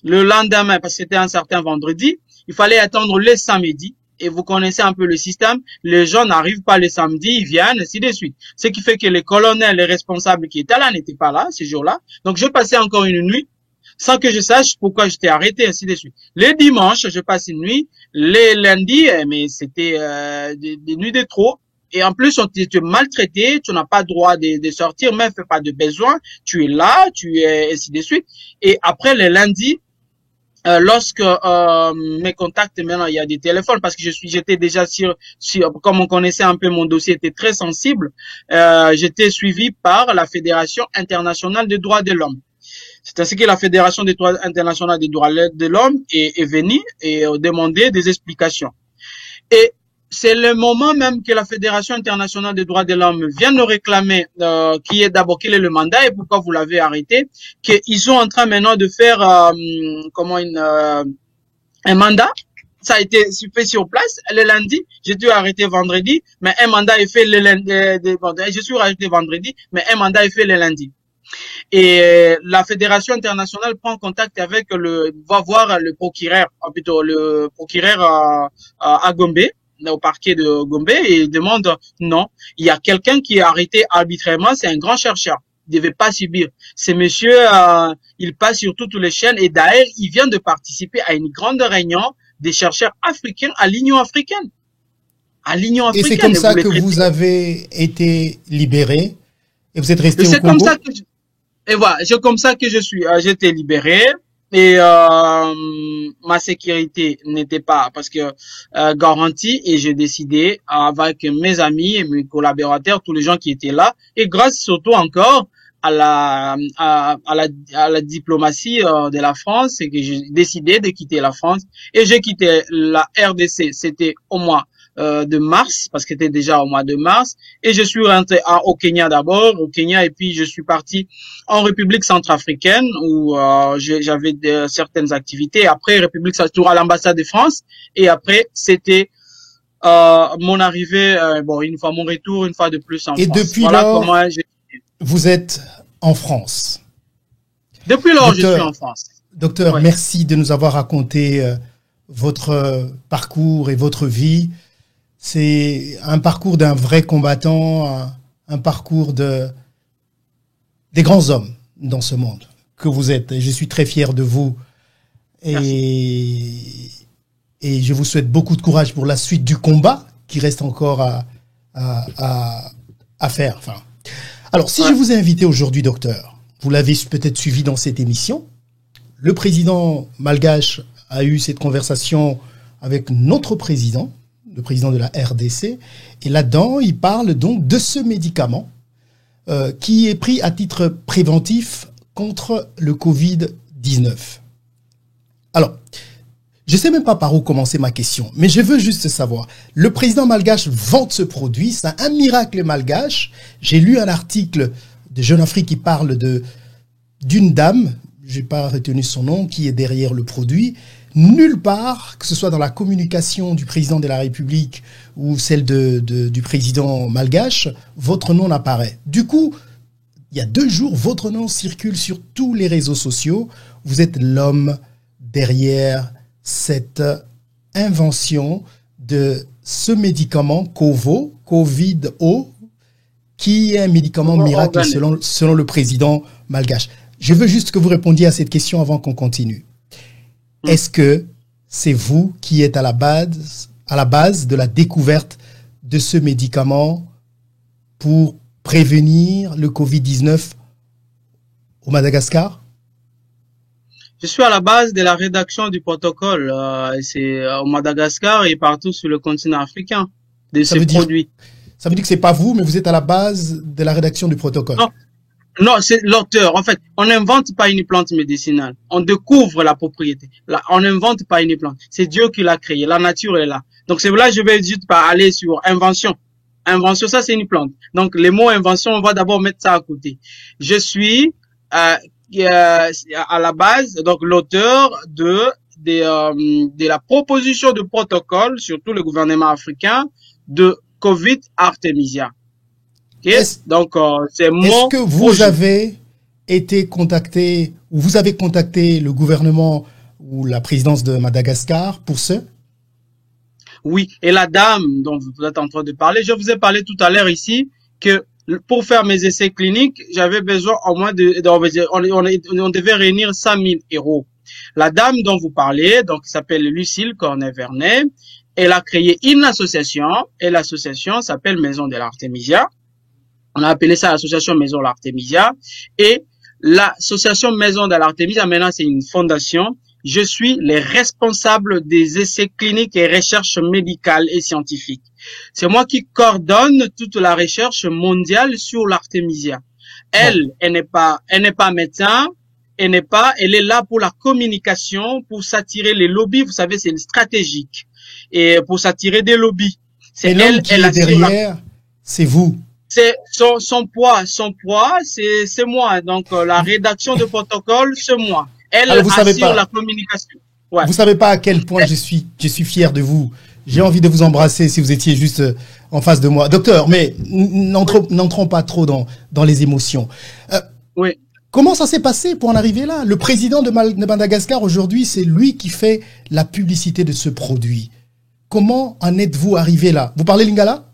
le lendemain, parce que c'était un certain vendredi. Il fallait attendre le samedi. Et vous connaissez un peu le système. Les gens n'arrivent pas le samedi, ils viennent, ainsi de suite. Ce qui fait que les colonels, les responsables qui étaient là n'étaient pas là, ces jours-là. Donc, je passais encore une nuit sans que je sache pourquoi j'étais arrêté, ainsi de suite. Les dimanches, je passe une nuit. Les lundis, mais c'était des nuits de trop. Et en plus, tu es maltraité, tu n'as pas droit de sortir, même fais pas de besoin. Tu es là, tu es ainsi de suite. Et après les lundis, lorsque mes contacts, maintenant il y a des téléphones, parce que j'étais déjà comme on connaissait un peu mon dossier était très sensible, j'étais suivi par la Fédération internationale des droits de l'homme. C'est ainsi que la Fédération internationale des droits de l'homme est venue et demandé des explications. Et c'est le moment même que la Fédération internationale des droits de l'homme vient nous réclamer quel est le mandat et pourquoi vous l'avez arrêté, qu'ils sont en train maintenant de faire un mandat. Ça a été fait sur place le lundi. J'ai dû arrêter vendredi, mais un mandat est fait le lundi. Je suis arrêté vendredi, mais un mandat est fait le lundi. Et la Fédération internationale prend contact avec va voir le procureur à Gombe, au parquet de Gombe, et demande non, il y a quelqu'un qui est arrêté arbitrairement, c'est un grand chercheur, il ne devait pas subir. Ce monsieur, il passe sur toutes les chaînes, et d'ailleurs, il vient de participer à une grande réunion des chercheurs africains à l'Union africaine.
Et c'est comme ça que vous avez été libéré et vous êtes resté au Congo?
Et voilà, c'est comme ça que j'ai été libéré. Et ma sécurité n'était pas parce que garantie, et j'ai décidé avec mes amis et mes collaborateurs, tous les gens qui étaient là, et grâce surtout encore à la diplomatie de la France, c'est que j'ai décidé de quitter la France et j'ai quitté la RDC. C'était au mois de mars, parce que c'était déjà au mois de mars, et je suis rentré au Kenya d'abord, et puis je suis parti en République centrafricaine où j'avais certaines activités. Après République centrafricaine à l'ambassade de France, et après c'était mon arrivée, une fois mon retour, une fois de plus en France.
Et depuis lors, vous êtes en France.
Depuis lors, je suis en France.
Docteur, ouais. Merci de nous avoir raconté votre parcours et votre vie. C'est un parcours d'un vrai combattant, un parcours des grands hommes dans ce monde que vous êtes. Et je suis très fier de vous. Et je vous souhaite beaucoup de courage pour la suite du combat qui reste encore à faire. Enfin, alors, si je vous ai invité aujourd'hui, docteur, vous l'avez peut-être suivi dans cette émission, le président malgache a eu cette conversation avec notre président, le président de la RDC, et là-dedans, il parle donc de ce médicament qui est pris à titre préventif contre le Covid-19. Alors, je ne sais même pas par où commencer ma question, mais je veux juste savoir, le président malgache vante ce produit, c'est un miracle malgache. J'ai lu un article de Jeune Afrique qui parle d'une dame, je n'ai pas retenu son nom, qui est derrière le produit. Nulle part, que ce soit dans la communication du président de la République ou celle du président malgache, votre nom n'apparaît. Du coup, il y a 2 jours, votre nom circule sur tous les réseaux sociaux. Vous êtes l'homme derrière cette invention de ce médicament Covid-O, qui est un médicament miracle selon le président malgache. Je veux juste que vous répondiez à cette question avant qu'on continue. Est-ce que c'est vous qui êtes à la base de la découverte de ce médicament pour prévenir le Covid-19 au Madagascar?
Je suis à la base de la rédaction du protocole. C'est au Madagascar et partout sur le continent africain de ces produits.
Ça veut dire que c'est pas vous, mais vous êtes à la base de la rédaction du protocole.
Non, c'est l'auteur. En fait, on n'invente pas une plante médicinale. On découvre la propriété. Là, on n'invente pas une plante. C'est Dieu qui l'a créée. La nature est là. Donc, c'est là que je vais juste pas aller sur invention. Invention, ça, c'est une plante. Donc, les mots invention, on va d'abord mettre ça à côté. Je suis à la base, donc l'auteur de de la proposition de protocole, surtout le gouvernement africain, de Covid Artemisia. Okay? Donc, c'est mon
Est-ce que vous projet. Avez été contacté, ou vous avez contacté le gouvernement ou la présidence de Madagascar pour ce?
Oui, et la dame dont vous êtes en train de parler, je vous ai parlé tout à l'heure ici que pour faire mes essais cliniques, j'avais besoin au moins on devait réunir 100 000 euros. La dame dont vous parlez, donc, s'appelle Lucille Cornet-Vernet, elle a créé une association, et l'association s'appelle Maison de l'Artemisia. On a appelé ça l'association Maison de l'Artemisia, et l'association Maison de l'Artemisia, maintenant, c'est une fondation. Je suis le responsable des essais cliniques et recherches médicales et scientifiques. C'est moi qui coordonne toute la recherche mondiale sur l'Artemisia. Elle n'est pas médecin, elle est là pour la communication, pour s'attirer les lobbies. Vous savez, c'est stratégique. Et pour s'attirer des lobbies.
C'est elle qui est derrière, c'est vous.
C'est son poids, c'est moi. Donc, la rédaction de protocole, c'est moi. Elle assure la communication.
Ouais. Vous savez pas à quel point je suis fier de vous. J'ai envie de vous embrasser si vous étiez juste en face de moi. Docteur, mais n'entrons pas trop dans les émotions.
Oui.
Comment ça s'est passé pour en arriver là? Le président de Madagascar aujourd'hui, c'est lui qui fait la publicité de ce produit. Comment en êtes-vous arrivé là? Vous parlez lingala?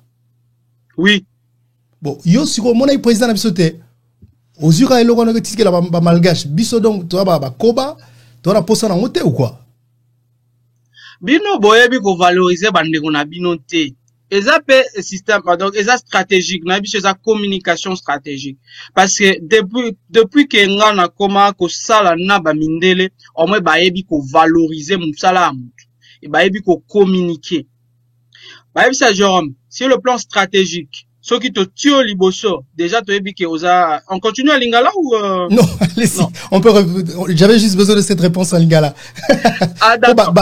Oui.
Bon, yo siko mona yi président na bisote. Ozura eloko na tiske la ba malgache biso donc to ba koba to na posa na mote ou quoi?
Bino boyebi ko valoriser bandeko na bino te. Eza pe système donc eza stratégique na biso eza communication stratégique parce que depuis que nga na koma ko sala na ba mindele au moins bayebi ko valoriser musala mutu et bayebi ko communiquer. Bayebi ça Jérôme, sur le plan stratégique ceux qui te tuent liboso, déjà tu es osa. On continue à lingala ou
Non, allez-y. On peut. J'avais juste besoin de cette réponse en lingala.
Ah d'accord.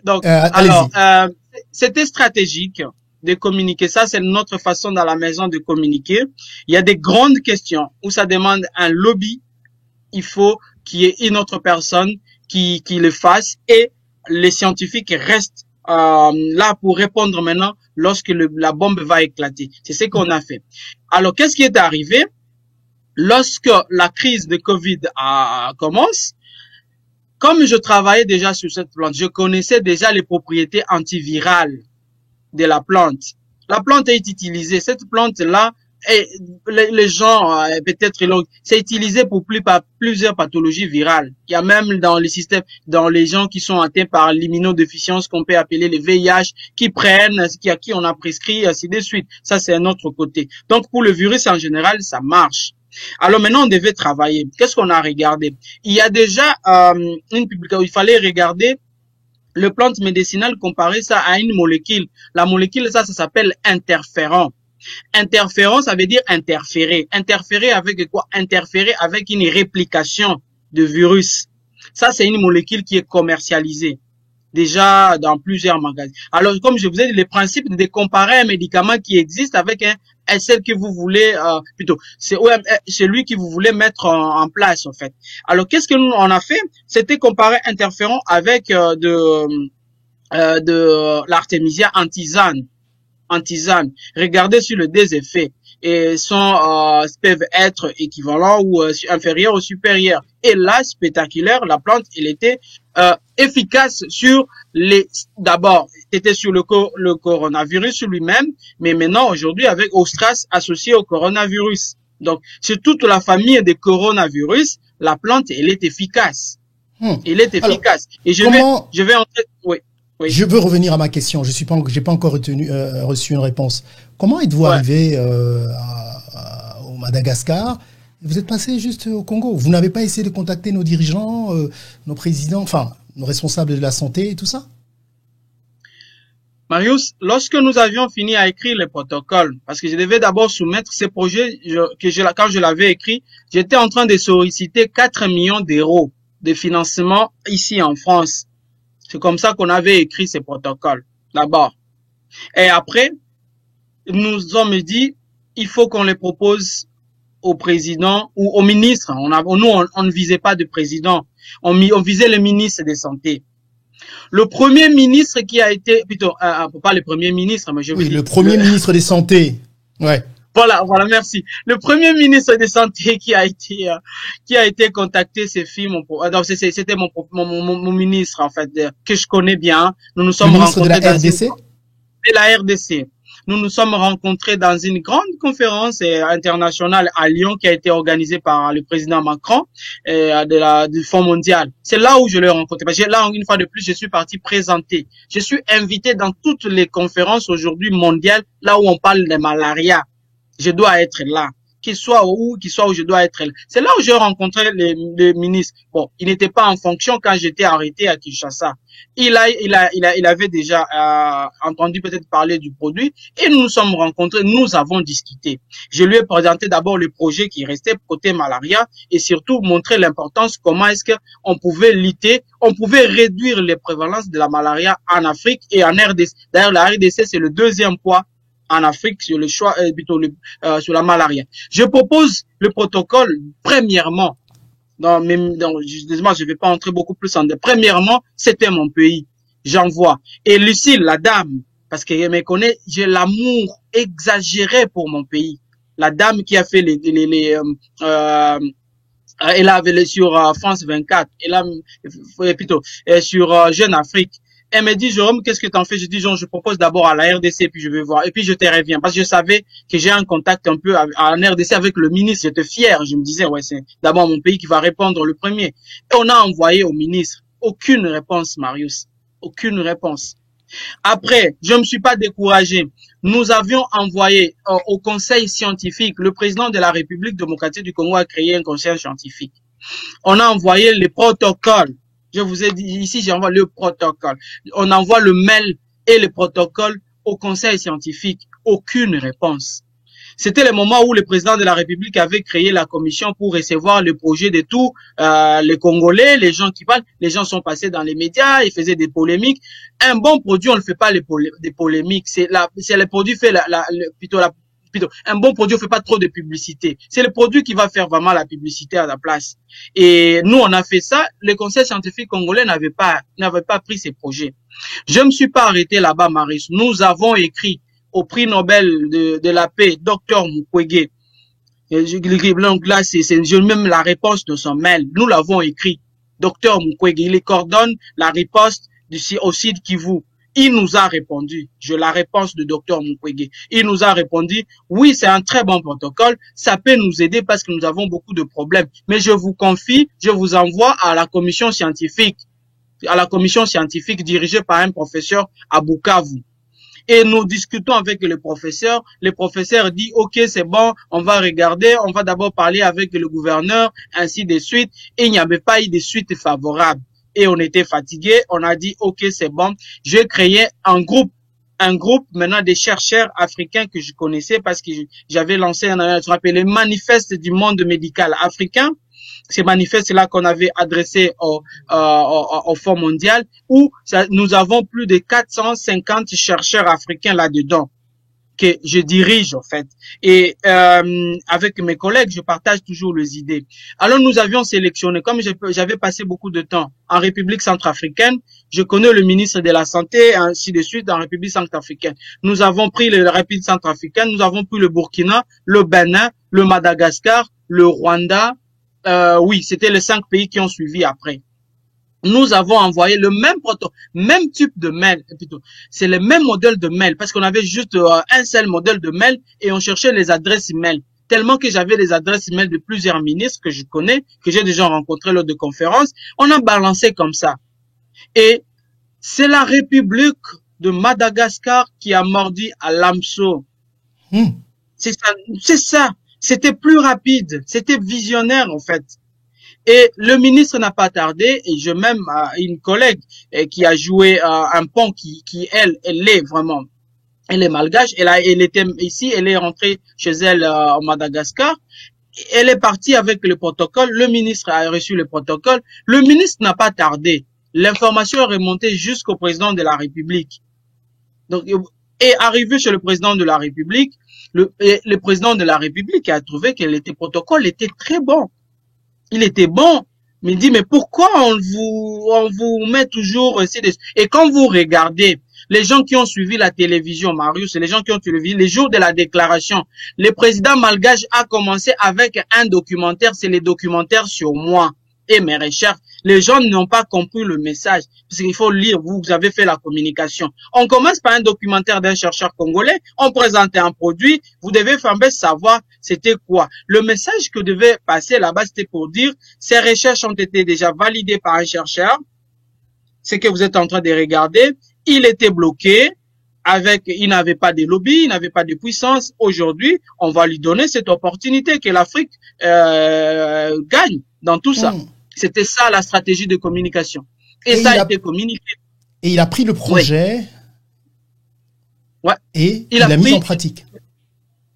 Donc, alors, c'était stratégique de communiquer. Ça, c'est notre façon dans la maison de communiquer. Il y a des grandes questions où ça demande un lobby. Il faut qu'il y ait une autre personne qui le fasse et les scientifiques restent là pour répondre maintenant lorsque la bombe va éclater. C'est ce qu'on a fait. Alors, qu'est-ce qui est arrivé? Lorsque la crise de Covid commence, comme je travaillais déjà sur cette plante, je connaissais déjà les propriétés antivirales de la plante. La plante est utilisée. Cette plante-là, les gens, peut-être, c'est utilisé pour plusieurs pathologies virales. Il y a même dans les systèmes, dans les gens qui sont atteints par l'immunodéficience qu'on peut appeler les VIH, qui prennent, à qui on a prescrit, ainsi de suite. Ça, c'est un autre côté. Donc, pour le virus en général, ça marche. Alors maintenant, on devait travailler. Qu'est-ce qu'on a regardé? Il y a déjà une publication où il fallait regarder le plante médicinale, comparer ça à une molécule. La molécule, ça s'appelle interféron. Interféron, ça veut dire interférer. Interférer avec quoi? Interférer avec une réplication de virus. Ça, c'est une molécule qui est commercialisée déjà dans plusieurs magasins. Alors, comme je vous ai dit, le principe de comparer un médicament qui existe avec celle que vous voulez, plutôt, c'est celui que vous voulez mettre en place, en fait. Alors, qu'est-ce que nous, on a fait? C'était comparer interféron avec de l'artémisia antisane. Regardez sur le des effets et peuvent être équivalents ou inférieurs ou supérieurs. Et là, spectaculaire, la plante, elle était efficace sur d'abord, c'était sur le coronavirus lui-même, mais maintenant, aujourd'hui, avec Ostras associé au coronavirus. Donc, sur toute la famille des coronavirus, la plante, elle est efficace. Elle est efficace.
Alors,
et je vais entrer, oui.
Oui. Je veux revenir à ma question. J'ai pas encore reçu une réponse. Comment êtes-vous arrivé au Madagascar? Vous êtes passé juste au Congo. Vous n'avez pas essayé de contacter nos dirigeants, nos présidents, enfin nos responsables de la santé et tout ça?
Marius, lorsque nous avions fini à écrire les protocoles, parce que je devais d'abord soumettre ces projets quand je l'avais écrit, j'étais en train de solliciter 4 millions d'euros de financement ici en France. C'est comme ça qu'on avait écrit ces protocoles, d'abord. Et après, nous avons dit, il faut qu'on les propose au président ou au ministre. On ne visait pas de président. On visait le ministre des Santé. Le premier ministre qui a été, plutôt, pas le premier ministre, mais je veux
Oui,
dire.
le premier ministre des Santé. Ouais.
Voilà, merci. Le premier ministre des Santé qui a été contacté, c'était mon ministre, en fait, que je connais bien. Nous nous
Le
sommes
ministre de la
rencontrés
RDC?
de la RDC. Nous nous sommes rencontrés dans une grande conférence internationale à Lyon qui a été organisée par le président Macron du Fonds mondial. C'est là où je l'ai rencontré. Parce que là, une fois de plus, je suis parti présenter. Je suis invité dans toutes les conférences aujourd'hui mondiales, là où on parle de malaria. Je dois être là. Qu'il soit où je dois être là. C'est là où j'ai rencontré le ministre. Bon, il n'était pas en fonction quand j'étais arrêté à Kinshasa. Il avait déjà entendu peut-être parler du produit et nous nous sommes rencontrés, nous avons discuté. Je lui ai présenté d'abord le projet qui restait côté malaria et surtout montrer l'importance, comment est-ce qu'on pouvait lutter, on pouvait réduire les prévalences de la malaria en Afrique et en RDC. D'ailleurs, la RDC, c'est le deuxième poids en Afrique sur le choix, sur la malaria. Je propose le protocole, premièrement, justement, je vais pas entrer beaucoup plus en détail. Premièrement, c'était mon pays. J'envoie. Et Lucille, la dame, parce qu'elle me connaît, j'ai l'amour exagéré pour mon pays. La dame qui a fait elle avait sur France 24, sur Jeune Afrique. Elle me dit, Jérôme, qu'est-ce que t'en fais? Je dis, Jean, je propose d'abord à la RDC, puis je vais voir. Et puis je te reviens. Parce que je savais que j'ai un contact un peu en RDC avec le ministre. J'étais fier. Je me disais, ouais, c'est d'abord mon pays qui va répondre le premier. Et on a envoyé au ministre. Aucune réponse, Marius. Aucune réponse. Après, je me suis pas découragé. Nous avions envoyé au conseil scientifique. Le président de la République démocratique du Congo a créé un conseil scientifique. On a envoyé les protocoles. Je vous ai dit, ici, j'envoie le protocole. On envoie le mail et le protocole au conseil scientifique. Aucune réponse. C'était le moment où le président de la République avait créé la commission pour recevoir le projet de tous les Congolais, les gens qui parlent. Les gens sont passés dans les médias, ils faisaient des polémiques. Un bon produit, on ne fait pas des polémiques. C'est le produit fait plutôt un bon produit, on fait pas trop de publicité. C'est le produit qui va faire vraiment la publicité à la place. Et nous, on a fait ça. Le conseil scientifique congolais n'avait pas pris ces projets. Je me suis pas arrêté là-bas, Maris. Nous avons écrit au prix Nobel de la paix, Dr Mukwege. Donc là, j'ai même la réponse de son mail. Nous l'avons écrit. Dr Mukwege, il coordonne la riposte au Sud Kivu. Il nous a répondu, la réponse de Dr Mukwege. Il nous a répondu, oui, c'est un très bon protocole, ça peut nous aider parce que nous avons beaucoup de problèmes. Mais je vous confie, je vous envoie à la commission scientifique dirigée par un professeur à Bukavu. Et nous discutons avec le professeur. Le professeur dit, OK, c'est bon, on va regarder, on va d'abord parler avec le gouverneur, ainsi de suite. Et il n'y avait pas eu de suite favorable. Et on était fatigué, on a dit, OK, c'est bon. J'ai créé un groupe maintenant des chercheurs africains que je connaissais parce que j'avais lancé ce qu'on appelle le manifeste du monde médical africain. Ces manifestes-là qu'on avait adressés au Fonds mondial, où nous avons plus de 450 chercheurs africains là-dedans que je dirige en fait. Et avec mes collègues, je partage toujours les idées. Alors nous avions sélectionné, comme j'avais passé beaucoup de temps en République centrafricaine, je connais le ministre de la Santé, ainsi de suite, en République centrafricaine. Nous avons pris la République centrafricaine, nous avons pris le Burkina, le Bénin, le Madagascar, le Rwanda. Oui, c'était les 5 pays qui ont suivi après. Nous avons envoyé le même type de mail, plutôt. C'est le même modèle de mail, parce qu'on avait juste un seul modèle de mail et on cherchait les adresses email. Tellement que j'avais les adresses email de plusieurs ministres que je connais, que j'ai déjà rencontrés lors de conférences, on a balancé comme ça. Et c'est la République de Madagascar qui a mordu à l'hameçon. C'est ça. C'était plus rapide. C'était visionnaire, en fait. Et le ministre n'a pas tardé, et je même une collègue qui a joué un pont qui elle est malgache, elle était ici, elle est rentrée chez elle au Madagascar, elle est partie avec le protocole, le ministre a reçu le protocole, le ministre n'a pas tardé, l'information est remontée jusqu'au président de la République. Donc, et arrivé chez le président de la République, Le président de la République a trouvé que le protocole était très bon. Il était bon. Mais il dit, mais pourquoi on vous met toujours et quand vous regardez, les gens qui ont suivi la télévision, Marius, les gens qui ont suivi les jours de la déclaration, le président malgache a commencé avec un documentaire, c'est les documentaires sur moi et mes recherches. Les gens n'ont pas compris le message, parce qu'il faut lire, vous avez fait la communication. On commence par un documentaire d'un chercheur congolais, on présente un produit, vous devez savoir c'était quoi. Le message que devait passer là-bas, c'était pour dire, ces recherches ont été déjà validées par un chercheur, ce que vous êtes en train de regarder, il était bloqué, il n'avait pas de lobby, il n'avait pas de puissance. Aujourd'hui, on va lui donner cette opportunité que l'Afrique gagne dans tout ça. C'était ça la stratégie de communication. Et ça a été communiqué.
Et il a pris le projet et il l'a mis en pratique.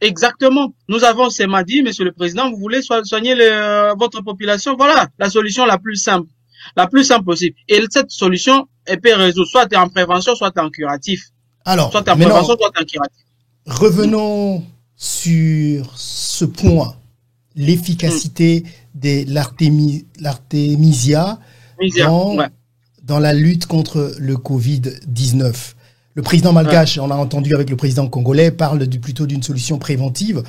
Exactement. Nous avons seulement dit, Monsieur le Président, vous voulez soigner votre population, voilà la solution la plus simple possible. Et cette solution, elle peut résoudre soit en prévention, soit en curatif.
Alors,
soit en prévention, soit en curatif.
Revenons sur ce point, l'efficacité de l'artémisia dans la lutte contre le Covid-19. Le président malgache, on a entendu avec le président congolais, parle plutôt d'une solution préventive.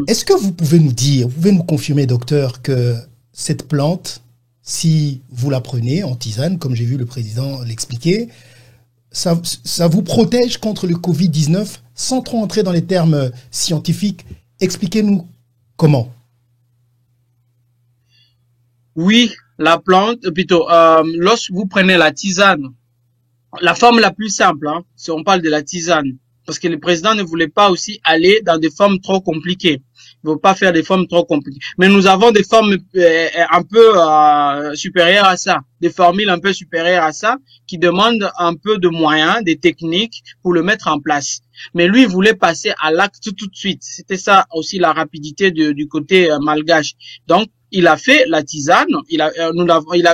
Est-ce que vous pouvez nous confirmer, docteur, que cette plante, si vous la prenez en tisane, comme j'ai vu le président l'expliquer, ça vous protège contre le Covid-19 sans trop entrer dans les termes scientifiques? Expliquez-nous comment.
Oui, la plante, plutôt, lorsque vous prenez la tisane, la forme la plus simple, si on parle de la tisane, parce que le président ne voulait pas aussi aller dans des formes trop compliquées. Il ne veut pas faire des formes trop compliquées. Mais nous avons des formes un peu supérieures à ça, des formules un peu supérieures à ça, qui demandent un peu de moyens, des techniques pour le mettre en place. Mais lui, il voulait passer à l'acte tout de suite. C'était ça aussi la rapidité du côté malgache. Donc, il a fait la tisane. Il a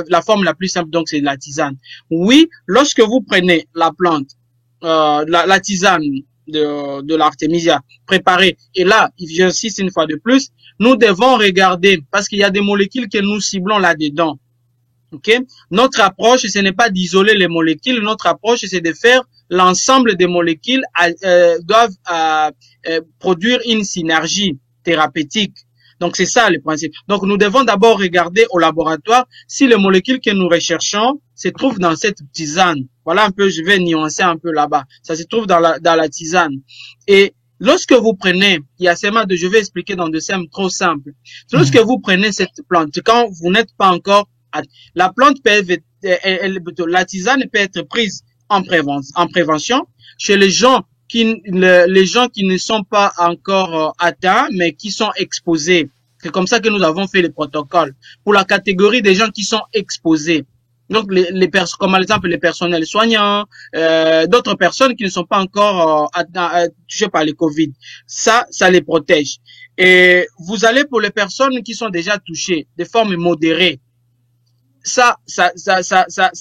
la forme la plus simple, donc c'est la tisane. Oui, lorsque vous prenez la plante, la tisane de l'artémisia préparée, et là, j'insiste une fois de plus, nous devons regarder, parce qu'il y a des molécules que nous ciblons là-dedans. Okay? Notre approche, ce n'est pas d'isoler les molécules. Notre approche, c'est de faire l'ensemble des molécules doivent produire une synergie thérapeutique. Donc, c'est ça le principe. Donc, nous devons d'abord regarder au laboratoire si les molécules que nous recherchons se trouvent dans cette tisane. Voilà un peu, je vais nuancer un peu là-bas. Ça se trouve dans la tisane. Et lorsque vous prenez, il y a seulement je vais expliquer dans des termes trop simples. Lorsque vous prenez cette plante, quand vous n'êtes pas encore, la plante la tisane peut être prise en prévention chez les gens qui ne sont pas encore atteints, mais qui sont exposés. C'est comme ça que nous avons fait le protocole. Pour la catégorie des gens qui sont exposés. Donc, comme par exemple les personnels soignants, d'autres personnes qui ne sont pas encore touchées par le Covid. Ça les protège. Et vous allez pour les personnes qui sont déjà touchées, de forme modérée. Ça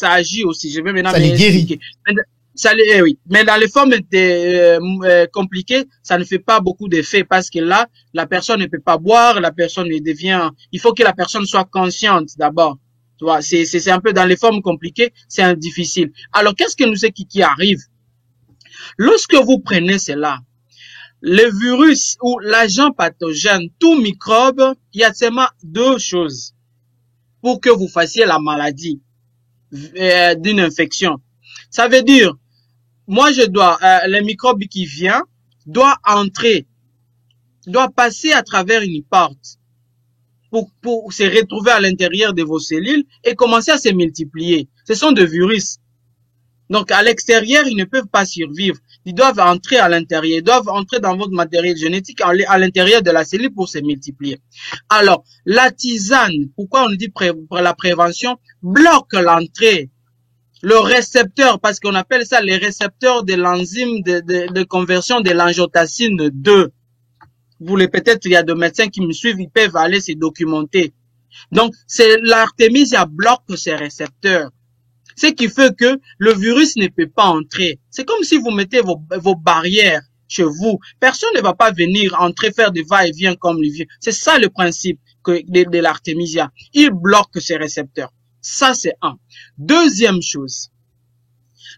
agit aussi. Je vais maintenant
expliquer.
Oui. Mais dans les formes compliquées, ça ne fait pas beaucoup d'effet parce que là, la personne ne peut pas boire, il faut que la personne soit consciente d'abord. Tu vois, c'est un peu dans les formes compliquées, c'est difficile. Alors, qu'est-ce que nous savons qui arrive? Lorsque vous prenez cela, le virus ou l'agent pathogène, tout microbe, il y a seulement deux choses pour que vous fassiez la maladie d'une infection. Ça veut dire, moi le microbe qui vient doit passer à travers une porte pour se retrouver à l'intérieur de vos cellules et commencer à se multiplier. Ce sont des virus. Donc, à l'extérieur, ils ne peuvent pas survivre. Ils doivent entrer à l'intérieur. Ils doivent entrer dans votre matériel génétique à l'intérieur de la cellule pour se multiplier. Alors, la tisane, pourquoi on dit la prévention, bloque l'entrée. Le récepteur, parce qu'on appelle ça les récepteurs de l'enzyme de conversion de l'angiotensine 2. Peut-être il y a des médecins qui me suivent, ils peuvent aller se documenter. Donc, c'est l'artémisia bloque ces récepteurs. Ce qui fait que le virus ne peut pas entrer. C'est comme si vous mettez vos barrières chez vous. Personne ne va pas venir entrer faire des va-et-vient comme lui vient. C'est ça le principe de l'artémisia. Il bloque ses récepteurs. Ça, c'est un. Deuxième chose.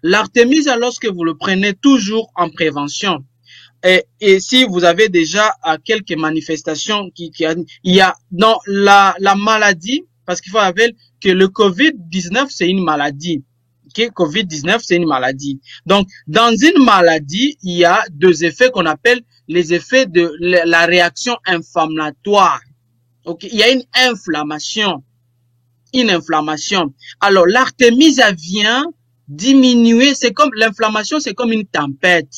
L'artémisia, lorsque vous le prenez toujours en prévention, et si vous avez déjà quelques manifestations il y a dans la maladie, parce qu'il faut rappeler que le COVID-19, c'est une maladie. Okay? COVID-19, c'est une maladie. Donc, dans une maladie, il y a deux effets qu'on appelle les effets de la réaction inflammatoire. Okay? Il y a une inflammation. Alors, l'artémisia vient diminuer. C'est comme l'inflammation, c'est comme une tempête.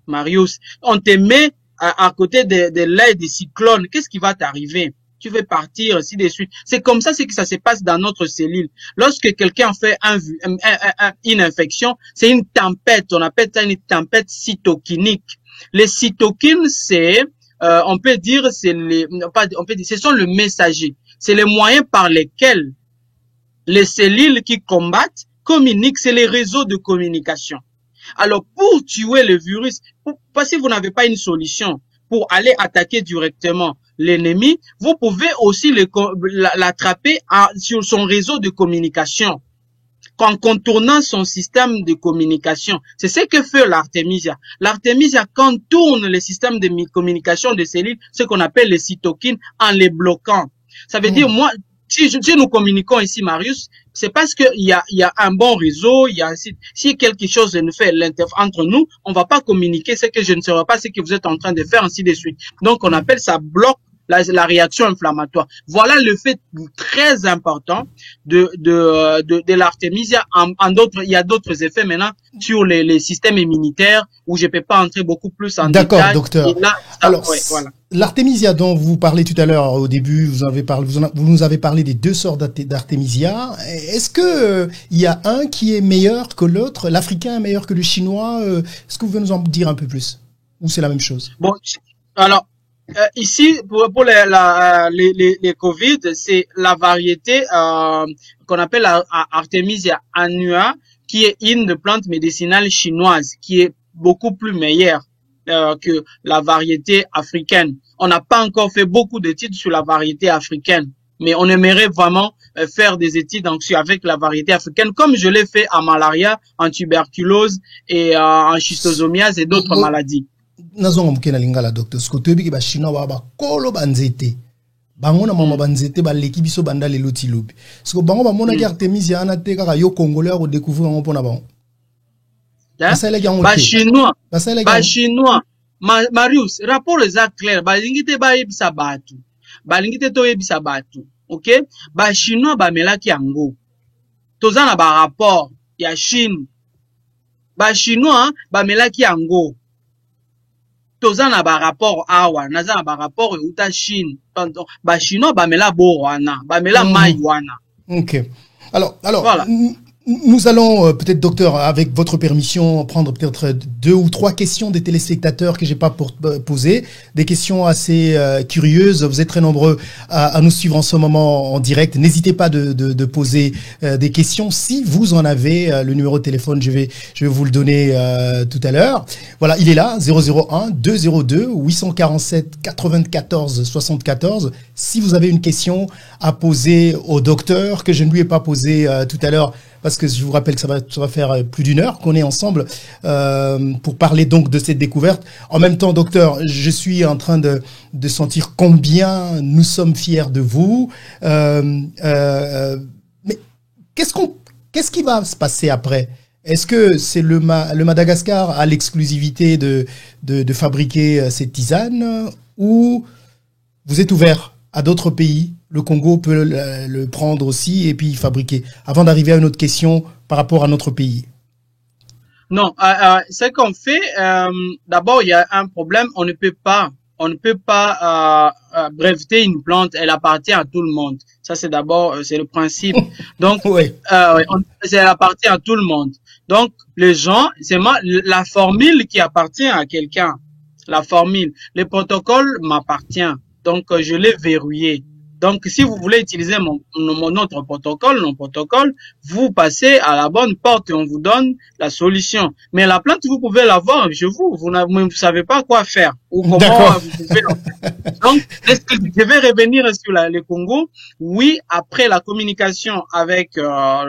Marius, on te met à côté de l'air des cyclones. Qu'est-ce qui va t'arriver? Tu veux partir, ainsi de suite. C'est comme ça, c'est que ça se passe dans notre cellule. Lorsque quelqu'un fait une infection, c'est une tempête. On appelle ça une tempête cytokinique. Les cytokines, c'est, on peut dire, ce sont le messager. C'est les moyens par lesquels les cellules qui combattent communiquent. C'est les réseaux de communication. Alors, pour tuer le virus, parce que vous n'avez pas une solution pour aller attaquer directement l'ennemi, vous pouvez aussi l'attraper sur son réseau de communication, en contournant son système de communication. C'est ce que fait l'artémisia. L'artémisia contourne le système de communication des cellules, ce qu'on appelle les cytokines, en les bloquant. Ça veut dire, moi, si nous communiquons ici, Marius, c'est parce qu'il y a un bon réseau, si quelque chose ne fait entre nous, on va pas communiquer, c'est que je ne saurais pas ce que vous êtes en train de faire, ainsi de suite. Donc, on appelle ça bloc la réaction inflammatoire. Voilà le fait très important de l'artémisia. Il y a d'autres effets maintenant sur les systèmes immunitaires où je peux pas entrer beaucoup plus en détail.
D'accord, docteur.
Et là,
alors,
ouais, voilà.
L'artémisia dont vous parlez tout à l'heure au début, vous nous avez parlé des deux sortes d'artémisia. Est-ce que il y a un qui est meilleur que l'autre? L'africain est meilleur que le chinois? Est-ce que vous pouvez nous en dire un peu plus? Ou c'est la même chose?
Bon, alors, ici, pour les Covid, c'est la variété qu'on appelle Artemisia annua, qui est une plante médicinale chinoise, qui est beaucoup plus meilleure que la variété africaine. On n'a pas encore fait beaucoup d'études sur la variété africaine, mais on aimerait vraiment faire des études avec la variété africaine, comme je l'ai fait en malaria, en tuberculose et en schistosomiase et d'autres maladies.
Nazonga mukena lingala docteur skotobi ki ba chinois ba kolo banzete bango na mama banzete ba leki biso banda le loti lobi sko bango ba mona ki artémisia ana te kaka yo congolais ko découvrir ngo pona bango
ba chinois Marius rapport les actes clairs ba lingite ba yebisa batu ba lingite to yebisa batu OK ba chinois ba melaki yango tozana ba rapport ya Chine ba chinois ba melaki yango tozana ba rapport awa nazana ba rapport uta Chine ba chinois ba mela bo wana ba mela mai wana.
OK. Alors
voilà.
Nous allons peut-être, docteur, avec votre permission, prendre peut-être 2 ou 3 questions des téléspectateurs que j'ai pas posées, des questions assez curieuses. Vous êtes très nombreux à nous suivre en ce moment en direct. N'hésitez pas de poser des questions. Si vous en avez, le numéro de téléphone, je vais vous le donner tout à l'heure. Voilà, il est là, 001 202 847 94 74. Si vous avez une question à poser au docteur que je ne lui ai pas posée tout à l'heure, parce que je vous rappelle que ça va faire plus d'1 heure qu'on est ensemble pour parler donc de cette découverte. En même temps, docteur, je suis en train de sentir combien nous sommes fiers de vous. Mais qu'est-ce qui va se passer après? Est-ce que c'est le Madagascar a l'exclusivité de fabriquer cette tisane, ou vous êtes ouvert à d'autres pays? Le Congo peut le prendre aussi et puis fabriquer. Avant d'arriver à une autre question par rapport à notre pays.
Non, ce qu'on fait, d'abord il y a un problème. On ne peut pas breveter une plante. Elle appartient à tout le monde. Ça c'est d'abord c'est le principe. Donc
oui.
Elle appartient à tout le monde. Donc les gens, c'est la formule qui appartient à quelqu'un. La formule, le protocole m'appartient. Donc je l'ai verrouillé. Donc, si vous voulez utiliser notre protocole, mon protocole, vous passez à la bonne porte et on vous donne la solution. Mais la plainte, vous pouvez l'avoir chez vous. Vous ne savez pas quoi faire ou comment vous pouvez la faire. Donc, est-ce que je vais revenir sur le Congo? Oui, après la communication avec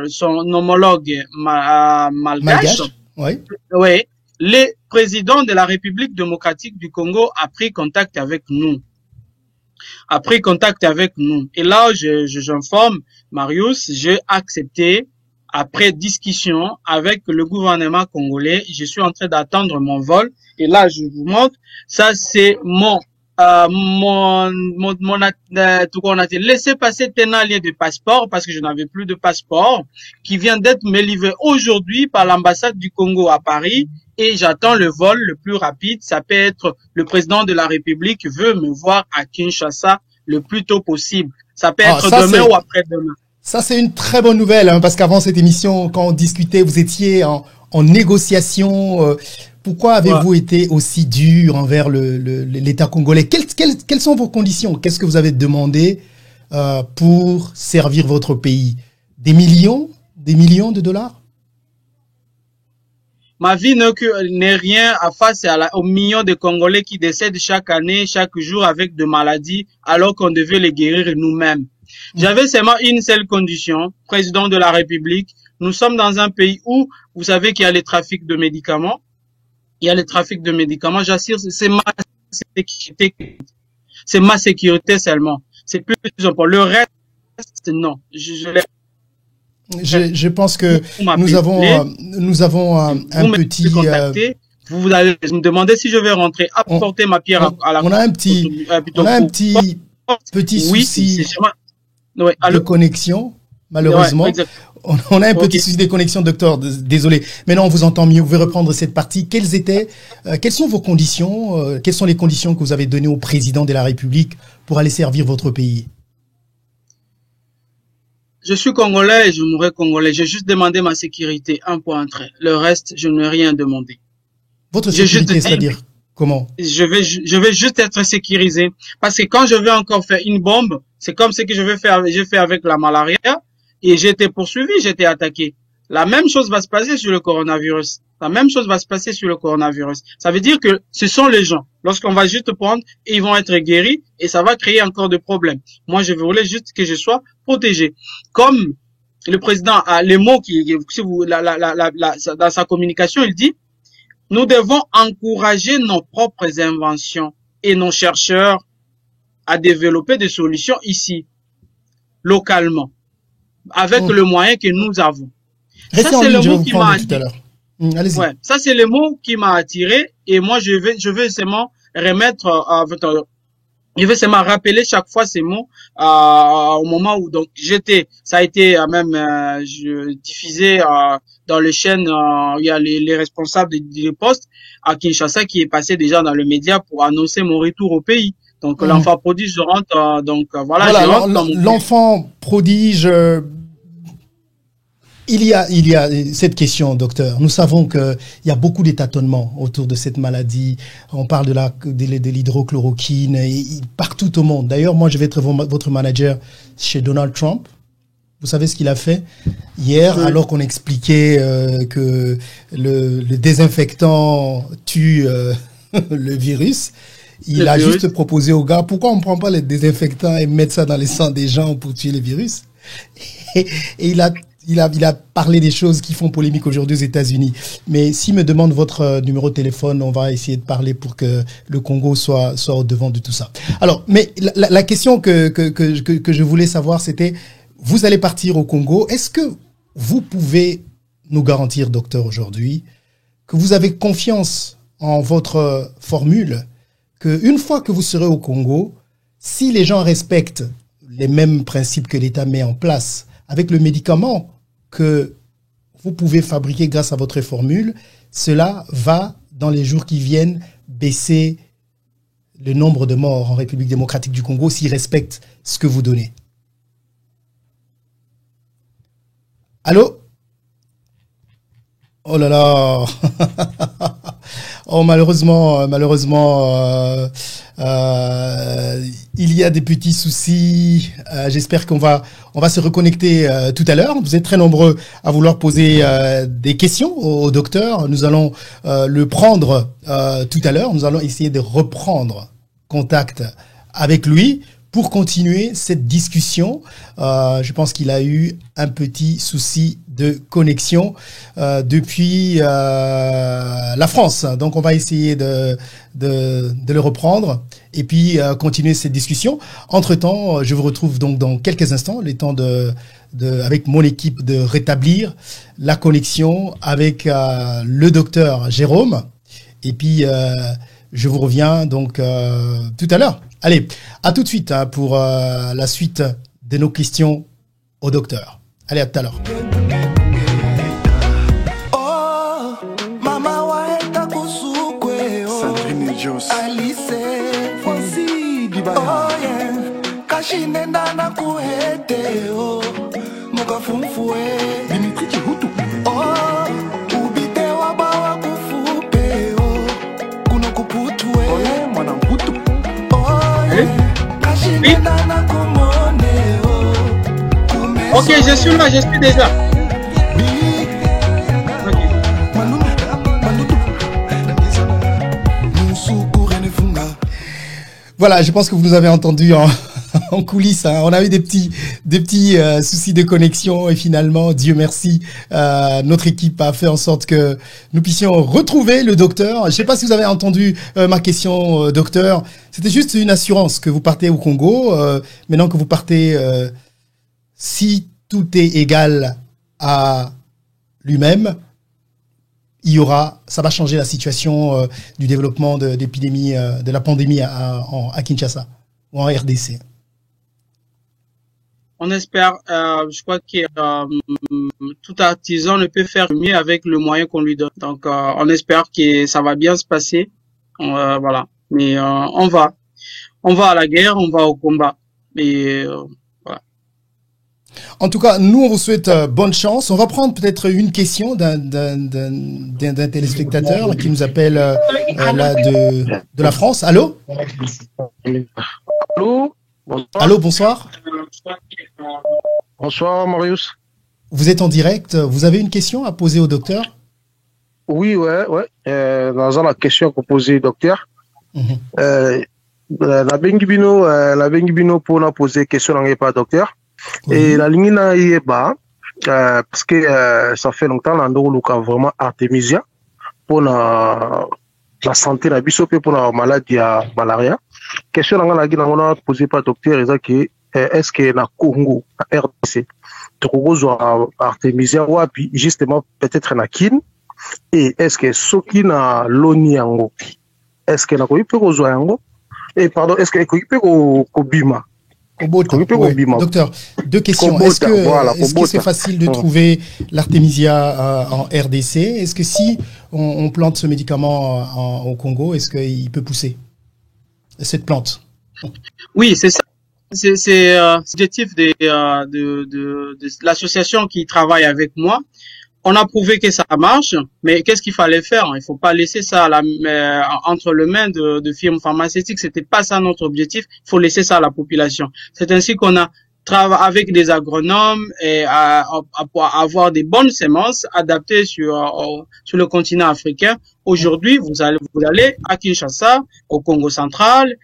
son homologue malgache,
oui.
Oui, le président de la République démocratique du Congo a pris contact avec nous. Et là, j'informe Marius, j'ai accepté, après discussion avec le gouvernement congolais, je suis en train d'attendre mon vol. Et là, je vous montre, ça c'est tout qu'on a laissé passer tenant lien de passeport parce que je n'avais plus de passeport qui vient d'être me livré aujourd'hui par l'ambassade du Congo à Paris et j'attends le vol le plus rapide. Ça peut être le président de la République veut me voir à Kinshasa le plus tôt possible. Ça peut être demain ou après-demain.
Ça, c'est une très bonne nouvelle, hein, parce qu'avant cette émission, quand on discutait, vous étiez en négociation. Pourquoi avez-vous été aussi dur envers l'État congolais? Quelles sont vos conditions? Qu'est-ce que vous avez demandé pour servir votre pays? Des millions de dollars?
Ma vie n'est rien à face aux millions de Congolais qui décèdent chaque année, chaque jour avec de maladies, alors qu'on devait les guérir nous-mêmes. J'avais seulement une seule condition, président de la République. Nous sommes dans un pays où, vous savez qu'il y a le trafic de médicaments. J'assure, c'est ma sécurité. C'est ma sécurité seulement. C'est plus important. Le reste, non.
Je pense que nous avons un petit.
Vous allez me demander si je vais rentrer, apporter ma pierre à la.
On a un petit souci de connexion, malheureusement.
Ouais,
on a un petit souci de connexion, docteur. Désolé. Maintenant, on vous entend mieux. Vous pouvez reprendre cette partie. Quelles sont vos conditions? Quelles sont les conditions que vous avez données au président de la République pour aller servir votre pays?
Je suis congolais et je mourrai congolais. J'ai juste demandé ma sécurité, un point trait. Le reste, je n'ai rien demandé.
Votre sécurité, c'est-à-dire comment?
Je vais juste être sécurisé. Parce que quand je vais encore faire une bombe, c'est comme ce que j'ai fait avec la malaria, et j'ai été poursuivi, j'ai été attaqué. La même chose va se passer sur le coronavirus. Ça veut dire que ce sont les gens. Lorsqu'on va juste prendre, ils vont être guéris et ça va créer encore de problèmes. Moi, je voulais juste que je sois protégé. Comme le président a les mots dans sa communication, il dit, nous devons encourager nos propres inventions et nos chercheurs à développer des solutions ici, localement, avec le moyen que nous avons.
Ça, c'est le mot qui m'a attiré.
Ouais, ça, c'est le mot qui m'a attiré et moi, je vais seulement rappeler chaque fois ces mots au moment où donc ça a été même diffusé dans les chaînes, il y a les responsables des postes à Kinshasa qui est passé déjà dans le média pour annoncer mon retour au pays. Donc l'enfant prodige je rentre
voilà l'enfant prodige. Il y a cette question, docteur. Nous savons qu'il y a beaucoup d'étâtonnements autour de cette maladie. On parle de l'hydrochloroquine partout au monde. D'ailleurs, moi, je vais être votre manager chez Donald Trump. Vous savez ce qu'il a fait hier, alors qu'on expliquait que le désinfectant tue le virus. Il a juste proposé aux gars, pourquoi on ne prend pas les désinfectants et mettre ça dans les sangs des gens pour tuer les virus? Et il a parlé des choses qui font polémique aujourd'hui aux États-Unis. Mais s'il me demande votre numéro de téléphone, on va essayer de parler pour que le Congo soit au devant de tout ça. Alors, mais la question que je voulais savoir, c'était, vous allez partir au Congo. Est-ce que vous pouvez nous garantir, docteur, aujourd'hui, que vous avez confiance en votre formule, qu'une fois que vous serez au Congo, si les gens respectent les mêmes principes que l'État met en place, avec le médicament que vous pouvez fabriquer grâce à votre formule, cela va, dans les jours qui viennent, baisser le nombre de morts en République démocratique du Congo s'ils respectent ce que vous donnez. Allô? Oh là là. Oh, malheureusement, il y a des petits soucis. J'espère qu'on va se reconnecter tout à l'heure. Vous êtes très nombreux à vouloir poser des questions au docteur. Nous allons le prendre tout à l'heure. Nous allons essayer de reprendre contact avec lui pour continuer cette discussion. Je pense qu'il a eu un petit souci de connexion depuis la France. Donc, on va essayer de le reprendre et puis continuer cette discussion. Entre-temps, je vous retrouve donc dans quelques instants, le temps avec mon équipe de rétablir la connexion avec le docteur Jérôme. Et puis, je vous reviens donc tout à l'heure. Allez, à tout de suite pour la suite de nos questions au docteur. Allez, à tout à l'heure.
Oui. Ok, je suis là, je suis déjà.
Voilà, je pense que vous nous avez entendu en coulisses. Hein. On a eu des petits soucis de connexion et finalement, Dieu merci, notre équipe a fait en sorte que nous puissions retrouver le docteur. Je ne sais pas si vous avez entendu ma question, docteur. C'était juste une assurance que vous partez au Congo. Maintenant que vous partez, si tout est égal à lui-même, ça va changer la situation du développement de l'épidémie, de la pandémie à Kinshasa ou en RDC.
On espère, je crois que tout artisan ne peut faire mieux avec le moyen qu'on lui donne. Donc, on espère que ça va bien se passer. Voilà. Mais on va à la guerre, on va au combat. Mais voilà.
En tout cas, nous, on vous souhaite bonne chance. On va prendre peut-être une question d'un téléspectateur qui nous appelle là de la France. Allô?
Allô? Bonsoir.
Allô, bonsoir.
Bonsoir, Marius.
Vous êtes en direct. Vous avez une question à poser au docteur?
Oui, ouais. Dans la question qu'on posait au docteur, la Bengibino pour nous poser question dans pas docteur. Et la ligne là est bas, parce que ça fait longtemps qu'on a vraiment Artemisia pour la santé, la bisope pour la maladie à malaria. Question on a posé par docteur est-ce que na Congo na RDC Togo Artemisia ou puis justement peut-être na Kin et est-ce que soki na loni yango est-ce que na ko ipe ko zo yango et pardon est-ce que ko ipe ko bima
Docteur, deux questions. Est-ce que c'est facile de trouver l'artémisia en RDC? Est-ce que si on plante ce médicament au Congo, est-ce qu'il peut pousser cette plante?
Oui, c'est ça. C'est l'objectif de l'association qui travaille avec moi. On a prouvé que ça marche, mais qu'est-ce qu'il fallait faire? Il faut pas laisser ça entre les mains de firmes pharmaceutiques. C'était pas ça notre objectif. Il faut laisser ça à la population. C'est ainsi qu'on a travaillé avec des agronomes et à avoir des bonnes semences adaptées sur le continent africain. Aujourd'hui, vous allez à Kinshasa, au Congo central,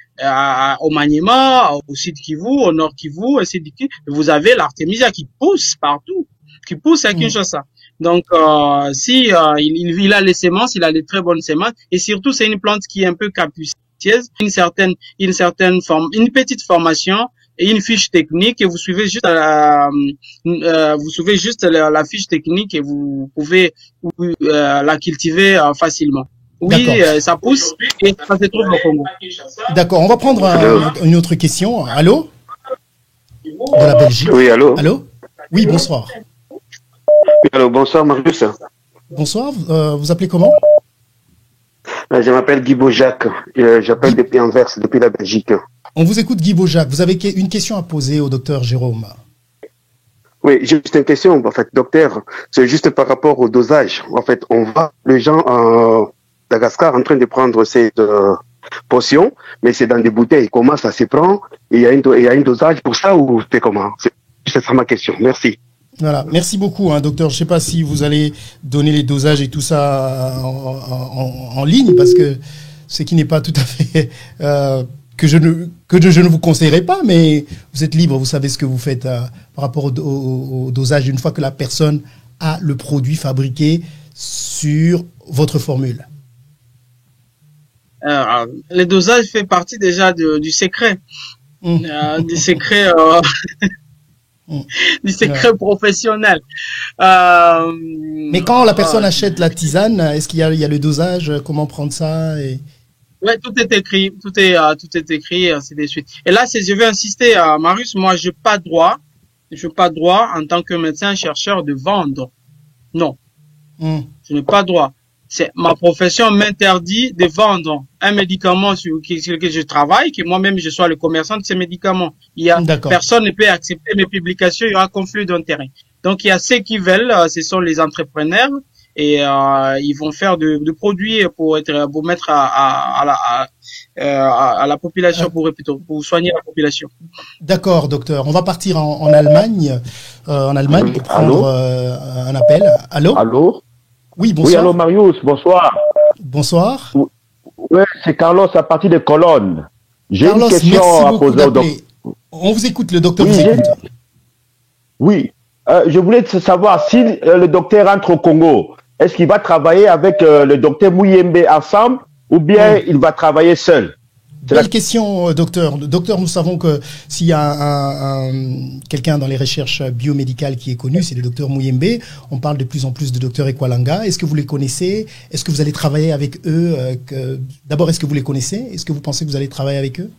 au Maniema, au Sud Kivu, au Nord Kivu, ainsi de suite. Vous avez l'artémisia qui pousse partout, qui pousse à Kinshasa. Donc, il a les semences, il a les très bonnes semences, et surtout, c'est une plante qui est un peu capucieuse, une petite formation et une fiche technique, et vous suivez juste la fiche technique et vous pouvez la cultiver facilement. Oui, ça pousse et ça se trouve au Congo.
D'accord, on va prendre une autre question. Allô? De la Belgique.
Oui, allô?
Allô? Oui, bonsoir.
Alors, bonsoir Marius.
Bonsoir, vous appelez comment?
Je m'appelle Guy Beaujacques, j'appelle depuis Anvers, depuis la Belgique.
On vous écoute Guy Beaujacques, vous avez une question à poser au docteur Jérôme.
Oui, juste une question, en fait, docteur, c'est juste par rapport au dosage. En fait, on voit les gens Madagascar en train de prendre cette potion, mais c'est dans des bouteilles. Comment ça se prend? Il y a un dosage pour ça ou c'est comment? C'est ça ma question. Merci.
Voilà, merci beaucoup, hein, docteur. Je ne sais pas si vous allez donner les dosages et tout ça en ligne, parce que ce qui n'est pas tout à fait que je ne vous conseillerais pas, mais vous êtes libre, vous savez ce que vous faites par rapport au dosage une fois que la personne a le produit fabriqué sur votre formule.
Le dosage fait partie déjà du secret, du secret. Du secret professionnel.
Mais quand la personne achète la tisane, est-ce qu'il y a le dosage, comment prendre ça
Ouais, tout est écrit, tout est écrit, ainsi de suite. Et là, je vais insister à Marius, moi, je n'ai pas droit en tant que médecin chercheur de vendre. Non. Je n'ai pas droit. Ma profession m'interdit de vendre un médicament sur lequel je travaille, que moi-même je sois le commerçant de ces médicaments. Personne ne peut accepter mes publications, il y aura conflit d'intérêt. Donc il y a ceux qui veulent, ce sont les entrepreneurs, et ils vont faire de produits pour mettre à la population, pour soigner la population.
D'accord, docteur. On va partir en Allemagne, pour prendre un appel.
Allô?
Oui, bonsoir.
Oui, allô Marius, bonsoir.
Bonsoir.
Oui, c'est Carlos à partir de Cologne. J'ai une question à poser au docteur.
On vous écoute, le docteur vous écoute.
Oui, je voulais savoir si le docteur entre au Congo, est-ce qu'il va travailler avec le docteur Muyembe ensemble ou bien il va travailler seul?
Belle question, docteur. Docteur, nous savons que s'il y a quelqu'un dans les recherches biomédicales qui est connu, c'est le docteur Muyembe. On parle de plus en plus de docteur Ekwalanga. Est-ce que vous les connaissez? Est-ce que vous allez travailler avec eux? D'abord, est-ce que vous les connaissez? Est-ce que vous pensez que vous allez travailler avec eux?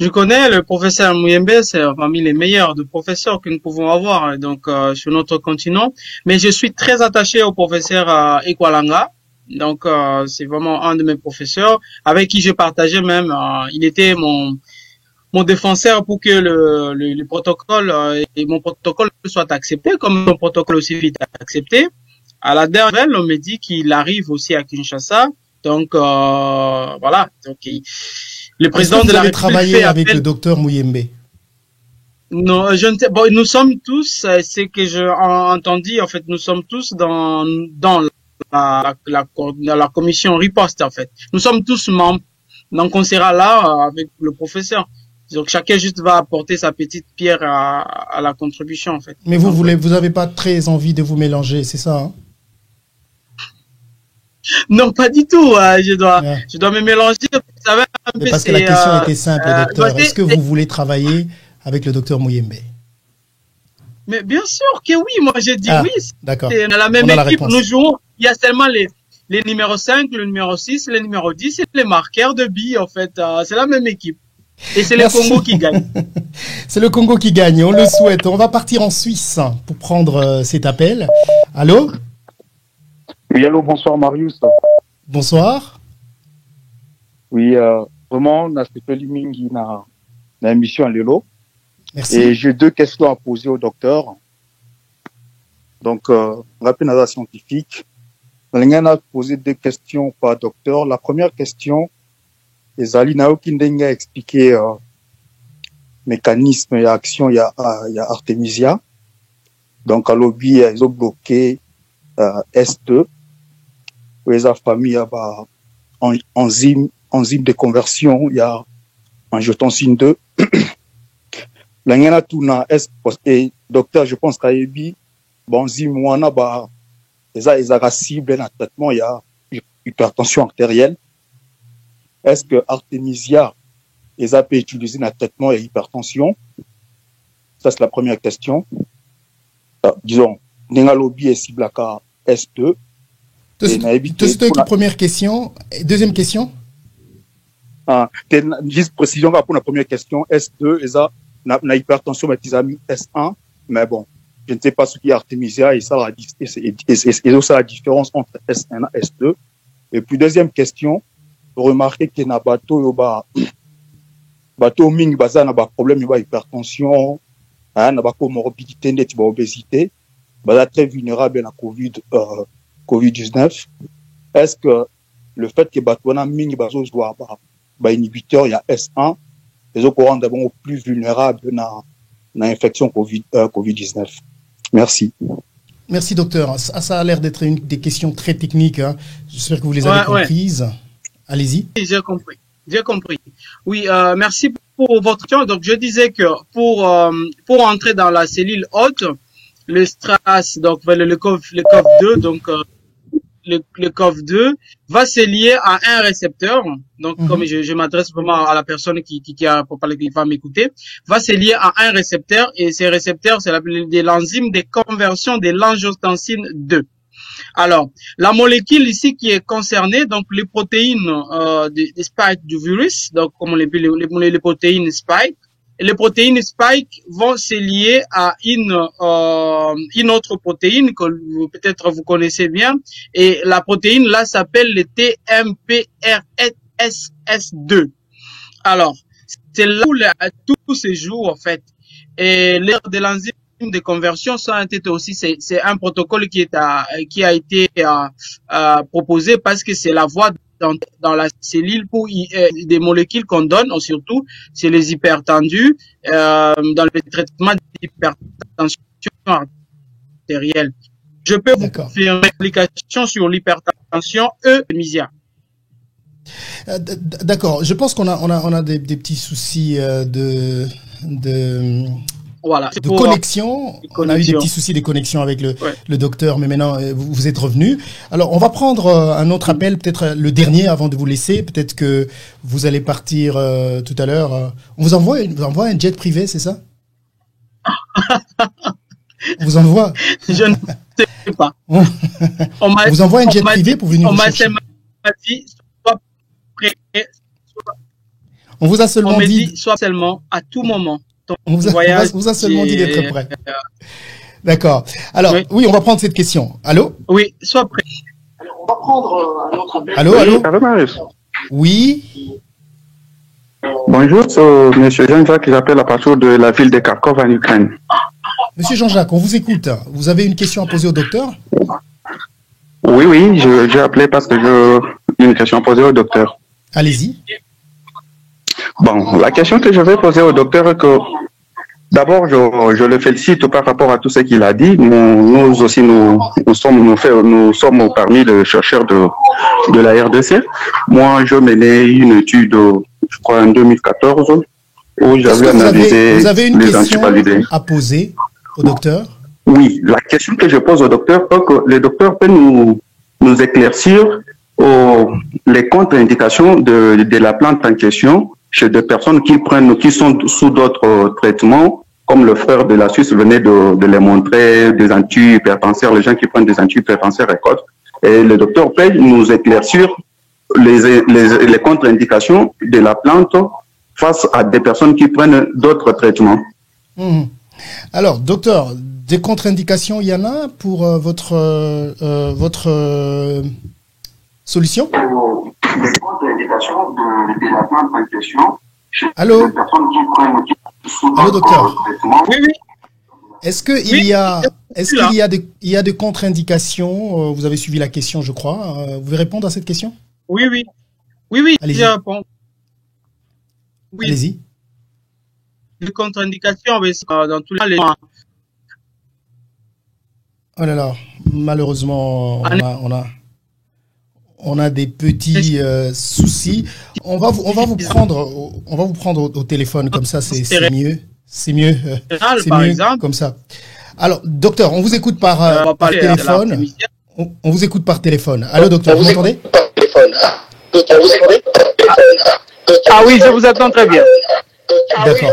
Je connais le professeur Muyembe, c'est parmi les meilleurs de professeurs que nous pouvons avoir donc sur notre continent. Mais je suis très attaché au professeur Ekwalanga. Donc c'est vraiment un de mes professeurs avec qui je partageais même. Il était mon défenseur pour que le protocole et mon protocole soit accepté, comme mon protocole aussi vite accepté. À la dernière, on me dit qu'il arrive aussi à Kinshasa. Donc voilà. Donc le président de la République
travailler avec le docteur Muyembe.
Non, je ne sais. Bon, nous sommes tous. C'est que j'ai entendu. En fait, nous sommes tous dans la commission riposte, en fait. Nous sommes tous membres. Donc, on sera là avec le professeur. Donc, chacun juste va apporter sa petite pierre à la contribution, en fait.
Mais vous avez pas très envie de vous mélanger, c'est ça, hein?
Non, pas du tout. Je dois me mélanger. Vous savez,
parce que la question était simple, docteur. Est-ce que vous voulez travailler avec le docteur Muyembe?
Mais bien sûr que oui. Moi, j'ai dit oui.
D'accord.
On a la même équipe. Nous jouons. Il y a seulement les numéros 5, le numéro 6, le numéro 10 et les marqueurs de billes, en fait. C'est la même équipe. Et c'est le Congo qui gagne.
C'est le Congo qui gagne. On le souhaite. On va partir en Suisse pour prendre cet appel. Allô?
Oui, allô, bonsoir Marius.
Bonsoir.
Oui, vraiment, on a fait Mingi dans l'émission à Lélo.
Merci.
Et j'ai deux questions à poser au docteur. Donc, rapide la scientifique. On a posé deux questions par docteur. La première question, les Alinao Kindenga a expliqué mécanisme et action, il y a Artemisia. Donc, à l'objet, ils ont bloqué S2. Les familles, il y a enzyme de conversion, il y a angiotensine 2. L'engana tout na est et docteur, je pense qu'à Ebi, enzyme wana ba, ils ont cible dans traitement, il y a hypertension artérielle. Est-ce que Artemisia, ils ont pu utiliser dans traitement et hypertension? Ça, c'est la première question. Disons, Nengalobi est cible à S2.
Première question. Deuxième question.
Juste précision pour la première question. S2, ils ont une hypertension, mais ils ont mis S1. Mais bon, je ne sais pas ce qui est Artemisia et ça la différence entre S1 et S2. Et puis, deuxième question. Remarquez qu'il y a un bateau ming baza na ba problème de hypertension, na ba comorbidité, na ba obésité, baza très vulnérable à la COVID-19. est-ce que le fait que Batouana Ming Bazo soit inhibiteur, il y a S1, les autres courants d'abord plus vulnérables dans l'infection COVID-19. Merci.
Merci, docteur. Ça a l'air d'être des questions très techniques. Hein. J'espère que vous les avez comprises. Allez-y.
J'ai compris. J'ai compris. Oui, merci pour votre question. Donc, je disais que pour entrer dans la cellule haute, le STRAS, donc le COV2, donc le COV2 va se lier à un récepteur. Donc, comme je m'adresse vraiment à la personne qui va m'écouter, va se lier à un récepteur, et ces récepteurs, c'est l'enzyme de conversion de l'angiotensine 2. Alors, la molécule ici qui est concernée, donc les protéines des spike du virus, donc comme les protéines spike, et les protéines spike vont se lier à une autre protéine que peut-être vous connaissez bien, et la protéine là s'appelle le TMPRSS2. Alors, c'est là où tout se joue en fait, et l'ère de l'enzyme de conversion, ça aussi, c'est un protocole qui a été proposé parce que c'est la voie dans la cellule pour des molécules qu'on donne, surtout c'est les hypertendus dans le traitement d'hypertension artérielle. Je peux vous faire une application sur l'hypertension Misia.
D'accord. Je pense qu'on a des petits soucis de connexion. On a eu des petits soucis de connexion avec le docteur, mais maintenant vous êtes revenu. Alors on va prendre un autre appel, peut-être le dernier avant de vous laisser. Peut-être que vous allez partir tout à l'heure. On vous envoie un jet privé, c'est ça? On vous envoie?
Je ne sais pas.
On vous envoie un jet privé pour venir vous chercher. On vous a seulement dit
soit seulement à tout moment.
On vous a seulement dit d'être prêt. D'accord. Alors, oui, on va prendre cette question. Allô?
Oui, sois prêt.
Alors, on va prendre un autre appel.
Allô?
Allô, Marius?
Oui.
Bonjour, c'est Monsieur Jean-Jacques qui appelle à partir de la ville de Kharkov en Ukraine.
Monsieur Jean-Jacques, on vous écoute. Vous avez une question à poser au docteur?
Oui, j'ai appelé parce que j'ai une question à poser au docteur.
Allez-y.
Bon, la question que je vais poser au docteur est que, d'abord, je le félicite par rapport à tout ce qu'il a dit. Nous aussi, nous sommes parmi les chercheurs de la RDC. Moi, je menais une étude, je crois, en 2014, où j'avais analysé
vous avez une
les
question
antipaludés.
à poser au docteur?
Oui, la question que je pose au docteur, est que le docteur peut nous éclaircir les contre-indications de la plante en question chez des personnes qui sont sous d'autres traitements, comme le frère de la Suisse venait de les montrer, des antihypertenseurs, les gens qui prennent des antihypertenseurs et autres. Et le docteur peut nous éclaircir les contre-indications de la plante face à des personnes qui prennent d'autres traitements.
Alors, docteur, des contre-indications, il y en a pour votre solution?
Des contre-indications de la plante en question.
Allô?
Des personnes qui prennent
Allô, docteur?
Oui.
Est-ce qu'il y a des contre-indications? Vous avez suivi la question, je crois. Vous pouvez répondre à cette question?
Oui,
allez-y.
Je réponds. Oui.
Allez-y.
Les contre-indications, dans tous les cas.
Oh là là, malheureusement, on a des petits soucis. On va vous prendre au téléphone, comme ça, c'est mieux. C'est mieux. C'est
par
mieux
exemple.
comme ça. Alors, docteur, on vous écoute par téléphone. On vous écoute par téléphone. Allô, docteur, vous m'entendez?
Ah oui, je vous attends très bien.
D'accord.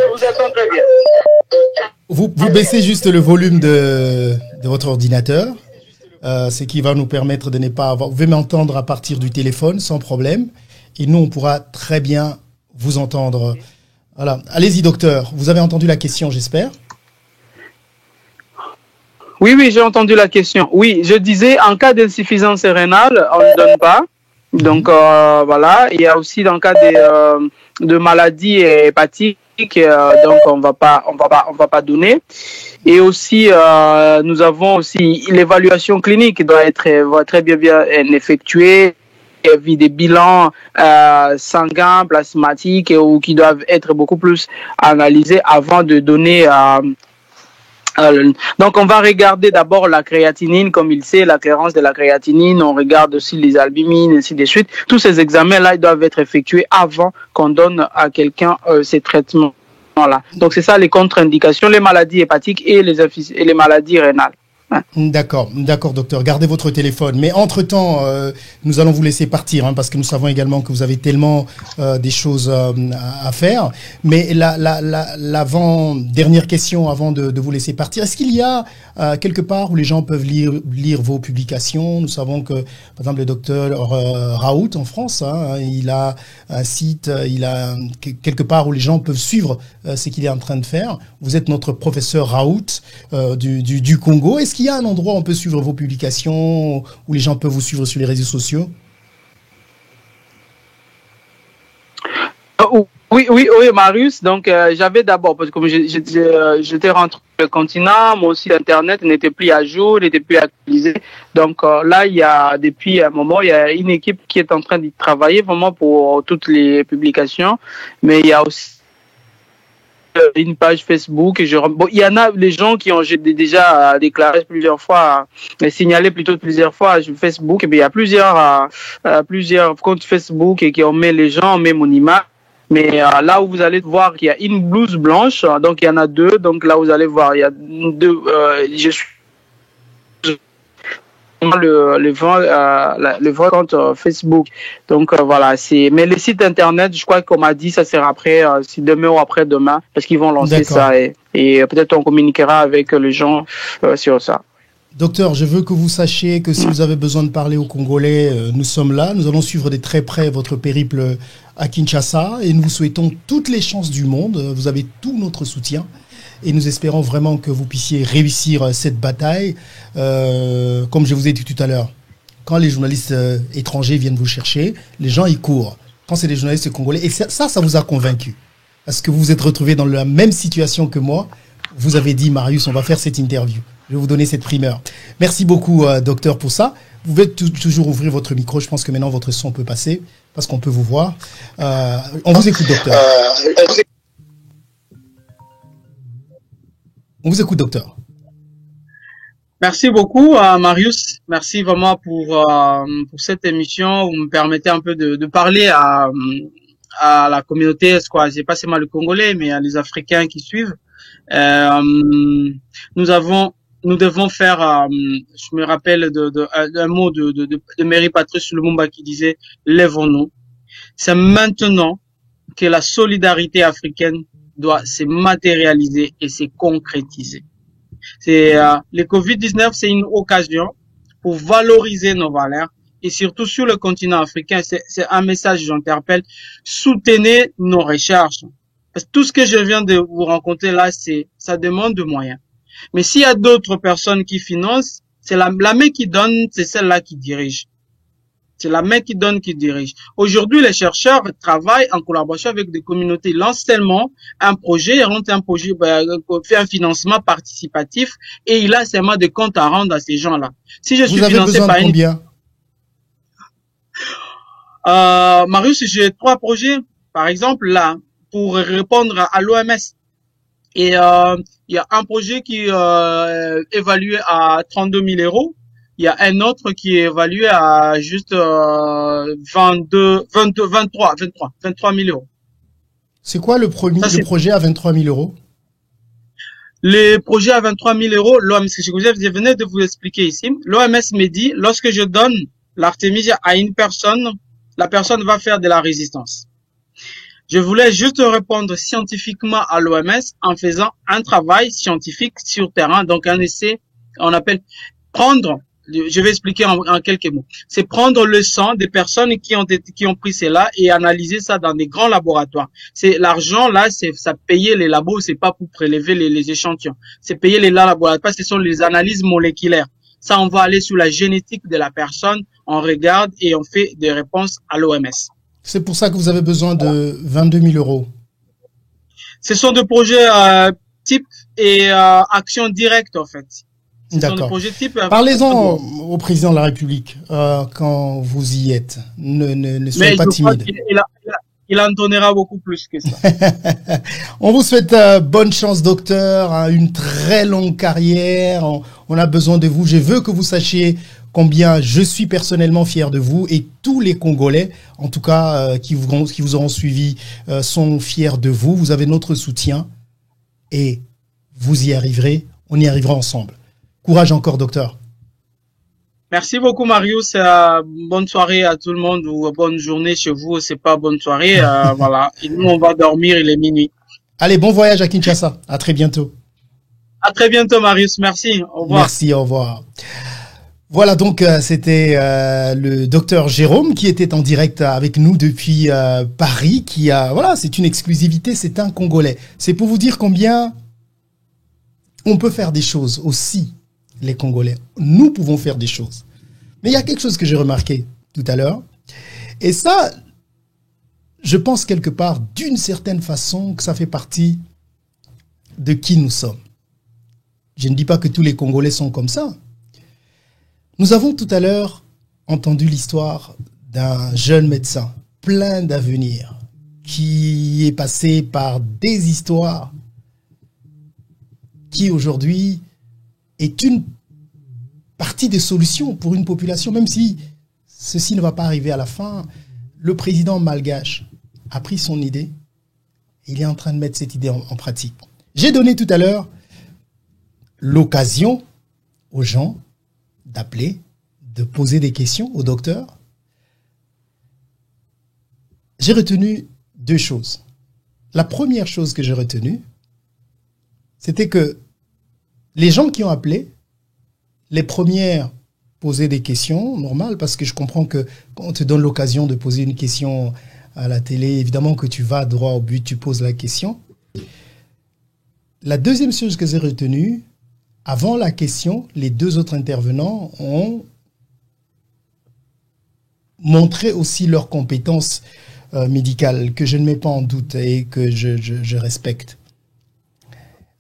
Vous baissez juste le volume de votre ordinateur, ce qui va nous permettre de ne pas avoir... Vous pouvez m'entendre à partir du téléphone sans problème, et nous, on pourra très bien vous entendre. Voilà. Allez-y, docteur. Vous avez entendu la question, j'espère.
Oui, j'ai entendu la question. Oui, je disais, en cas d'insuffisance rénale, on ne donne pas. Donc, voilà. Il y a aussi dans le cas de maladies hépatiques, donc on va pas donner. Et aussi, nous avons aussi l'évaluation clinique qui doit très bien effectuée, des bilans sanguins, plasmatiques, ou qui doivent être beaucoup plus analysés avant de donner. Donc, on va regarder d'abord la créatinine, comme il sait, la clairance de la créatinine. On regarde aussi les albumines, ainsi de suite. Tous ces examens-là, ils doivent être effectués avant qu'on donne à quelqu'un ces traitements. Voilà. Donc, c'est ça les contre-indications, les maladies hépatiques et les maladies rénales.
D'accord, docteur. Gardez votre téléphone. Mais entre-temps, nous allons vous laisser partir, parce que nous savons également que vous avez tellement des choses à faire. Mais l'avant-dernière question avant de vous laisser partir, est-ce qu'il y a quelque part où les gens peuvent lire vos publications? Nous savons que, par exemple, le docteur Raoult en France, il a un site, il a quelque part où les gens peuvent suivre ce qu'il est en train de faire. Vous êtes notre professeur Raoult du Congo. Est-ce qu'il y a un endroit où on peut suivre vos publications, où les gens peuvent vous suivre sur les réseaux sociaux?
Oui, Marius. Donc, j'avais d'abord, parce que comme j'étais rentré sur le continent, mon site internet n'était plus à jour, n'était plus actualisé. Donc là, depuis un moment, il y a une équipe qui est en train d'y travailler vraiment pour toutes les publications. Mais il y a aussi une page Facebook. Il y en a les gens qui ont déjà déclaré plusieurs fois, signalé plutôt plusieurs fois sur Facebook. Et bien, il y a plusieurs comptes Facebook et qui ont mis les gens, on met mon image. Mais là où vous allez voir qu'il y a une blouse blanche, donc il y en a deux. Donc là, vous allez voir, il y a deux. Je suis le vrai compte Facebook. Donc voilà, mais le site internet, je crois qu'on m'a dit ça sera après, si demain ou après-demain, parce qu'ils vont lancer ça et peut-être on communiquera avec les gens sur ça.
Docteur, je veux que vous sachiez que si vous avez besoin de parler aux Congolais, nous sommes là. Nous allons suivre de très près votre périple à Kinshasa et nous vous souhaitons toutes les chances du monde. Vous avez tout notre soutien et nous espérons vraiment que vous puissiez réussir cette bataille. Comme je vous ai dit tout à l'heure, quand les journalistes étrangers viennent vous chercher, les gens y courent. Quand c'est des journalistes congolais, et ça vous a convaincu. Parce que vous vous êtes retrouvé dans la même situation que moi. Vous avez dit, Marius, on va faire cette interview. Je vais vous donner cette primeur. Merci beaucoup, docteur, pour ça. Vous pouvez toujours ouvrir votre micro. Je pense que maintenant, votre son peut passer parce qu'on peut vous voir. On vous écoute, docteur. On vous écoute, docteur.
Merci beaucoup, Marius. Merci vraiment pour cette émission. Vous me permettez un peu de parler à la communauté, quoi. C'est pas seulement le Congolais, mais à les Africains qui suivent. Nous devons faire, je me rappelle d'un mot de Mary Patrice Lumumba qui disait « Lèvons-nous ». C'est maintenant que la solidarité africaine doit se matérialiser et se concrétiser. Le Covid-19, c'est une occasion pour valoriser nos valeurs et surtout sur le continent africain, c'est un message, j'interpelle, soutenez nos recherches. Parce que tout ce que je viens de vous rencontrer là, ça demande de moyens. Mais s'il y a d'autres personnes qui financent, c'est la main qui donne, c'est celle-là qui dirige. C'est la main qui donne qui dirige. Aujourd'hui, les chercheurs travaillent en collaboration avec des communautés. Ils lancent seulement un projet, fait un financement participatif et il a seulement des comptes à rendre à ces gens-là. Si je suis financé par
combien?
Marius, j'ai 3 projets. Par exemple, là, pour répondre à l'OMS. Et il y a un projet qui est évalué à 32 000 euros. Il y a un autre qui est évalué à juste 23 000 euros.
C'est quoi le projet à 23 000 euros?
Le projet à 23 000 euros, l'OMS, je venais de vous expliquer ici. L'OMS me dit, lorsque je donne l'artémisia à une personne, la personne va faire de la résistance. Je voulais juste répondre scientifiquement à l'OMS en faisant un travail scientifique sur terrain, donc un essai, on appelle prendre, je vais expliquer en quelques mots, c'est prendre le sang des personnes qui ont pris cela et analyser ça dans des grands laboratoires. C'est l'argent là, ça payer les labos, c'est pas pour prélever les échantillons, c'est payer les laboratoires parce que ce sont les analyses moléculaires. Ça, on va aller sur la génétique de la personne, on regarde et on fait des réponses à l'OMS.
C'est pour ça que vous avez besoin de 22 000 euros.
Ce sont des projets type et action directe en fait. Ce sont des projets type.
Parlez-en au président de la République quand vous y êtes. Ne soyez pas timide.
Il en donnera beaucoup plus que ça.
On vous souhaite bonne chance, docteur, hein, une très longue carrière. On a besoin de vous. Je veux que vous sachiez combien je suis personnellement fier de vous et tous les Congolais, en tout cas, qui vous auront suivi, sont fiers de vous. Vous avez notre soutien et vous y arriverez. On y arrivera ensemble. Courage encore, docteur.
Merci beaucoup, Marius. Bonne soirée à tout le monde ou bonne journée chez vous. C'est pas bonne soirée. Voilà. Et nous, on va dormir. Il est minuit.
Allez, bon voyage à Kinshasa. À très bientôt.
À très bientôt, Marius. Merci. Au revoir.
Merci, au revoir. Voilà, donc, c'était le docteur Jérôme qui était en direct avec nous depuis Paris, voilà, c'est une exclusivité, c'est un Congolais. C'est pour vous dire combien on peut faire des choses aussi. Les Congolais, nous pouvons faire des choses. Mais il y a quelque chose que j'ai remarqué tout à l'heure. Et ça, je pense quelque part, d'une certaine façon, que ça fait partie de qui nous sommes. Je ne dis pas que tous les Congolais sont comme ça. Nous avons tout à l'heure entendu l'histoire d'un jeune médecin plein d'avenir qui est passé par des histoires qui aujourd'hui est une partie des solutions pour une population, même si ceci ne va pas arriver à la fin. Le président malgache a pris son idée et il est en train de mettre cette idée en pratique. J'ai donné tout à l'heure l'occasion aux gens d'appeler, de poser des questions au docteur. J'ai retenu deux choses. La première chose que j'ai retenue, c'était que les gens qui ont appelé, les premières posaient des questions normales, parce que je comprends que quand on te donne l'occasion de poser une question à la télé, évidemment que tu vas droit au but, tu poses la question. La deuxième chose que j'ai retenue, avant la question, les deux autres intervenants ont montré aussi leurs compétences médicales, que je ne mets pas en doute et que je respecte.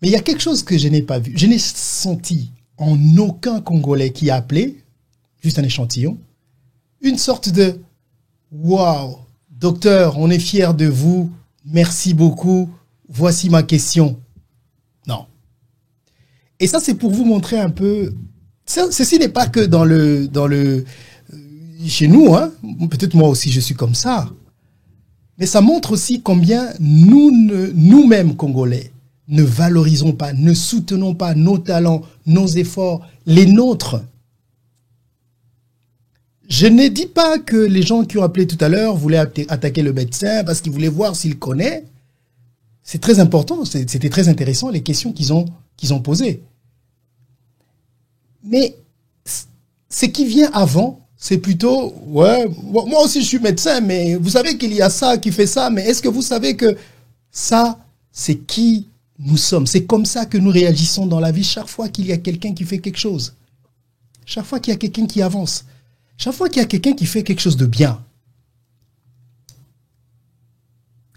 Mais il y a quelque chose que je n'ai pas vu. Je n'ai senti en aucun Congolais qui a appelé, juste un échantillon, une sorte de « Waouh, docteur, on est fiers de vous, merci beaucoup, voici ma question ». Non. Et ça, c'est pour vous montrer un peu... Ceci n'est pas que chez nous, hein. Peut-être moi aussi je suis comme ça. Mais ça montre aussi combien nous-mêmes Congolais, ne valorisons pas, ne soutenons pas nos talents, nos efforts, les nôtres. Je ne dis pas que les gens qui ont appelé tout à l'heure voulaient attaquer le médecin parce qu'ils voulaient voir s'il connaît. C'est très important, c'était très intéressant les questions qu'ils ont posées. Mais ce qui vient avant, c'est plutôt, ouais, moi aussi je suis médecin, mais vous savez qu'il y a ça qui fait ça, mais est-ce que vous savez que ça, c'est qui nous sommes? C'est comme ça que nous réagissons dans la vie chaque fois qu'il y a quelqu'un qui fait quelque chose. Chaque fois qu'il y a quelqu'un qui avance. Chaque fois qu'il y a quelqu'un qui fait quelque chose de bien.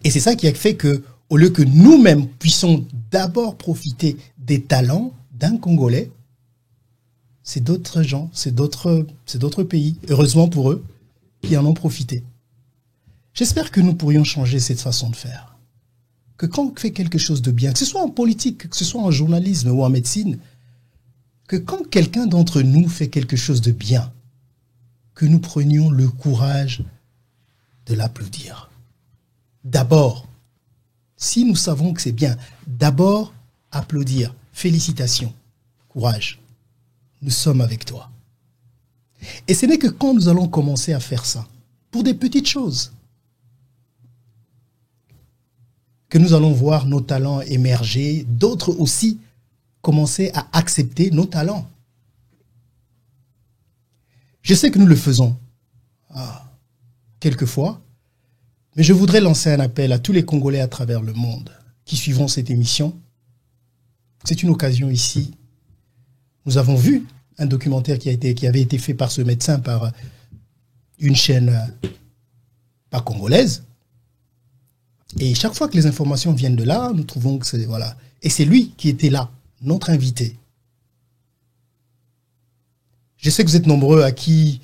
Et c'est ça qui a fait que, au lieu que nous-mêmes puissions d'abord profiter des talents d'un Congolais, c'est d'autres gens, c'est d'autres pays, heureusement pour eux, qui en ont profité. J'espère que nous pourrions changer cette façon de faire. Que quand on fait quelque chose de bien, que ce soit en politique, que ce soit en journalisme ou en médecine, que quand quelqu'un d'entre nous fait quelque chose de bien, que nous prenions le courage de l'applaudir. D'abord, si nous savons que c'est bien, d'abord applaudir. Félicitations, courage, nous sommes avec toi. Et ce n'est que quand nous allons commencer à faire ça, pour des petites choses, que nous allons voir nos talents émerger, d'autres aussi commencer à accepter nos talents. Je sais que nous le faisons quelquefois, mais je voudrais lancer un appel à tous les Congolais à travers le monde qui suivront cette émission. C'est une occasion ici. Nous avons vu un documentaire qui avait été fait par ce médecin, par une chaîne pas congolaise. Et chaque fois que les informations viennent de là, nous trouvons que c'est, voilà. Et c'est lui qui était là, notre invité. Je sais que vous êtes nombreux à qui,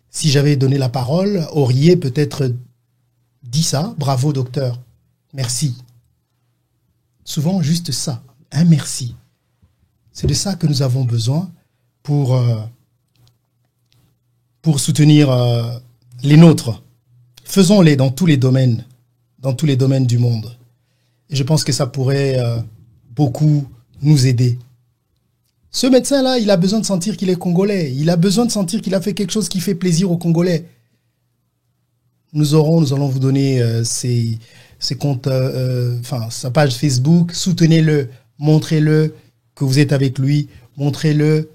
si j'avais donné la parole, auriez peut-être dit ça. Bravo, docteur. Merci. Souvent, juste ça. Un merci. C'est de ça que nous avons besoin pour soutenir les nôtres. Faisons-les dans tous les domaines du monde. Et je pense que ça pourrait beaucoup nous aider. Ce médecin-là, il a besoin de sentir qu'il est congolais. Il a besoin de sentir qu'il a fait quelque chose qui fait plaisir aux Congolais. Nous allons vous donner ses comptes, sa page Facebook. Soutenez-le, montrez-le que vous êtes avec lui. Montrez-le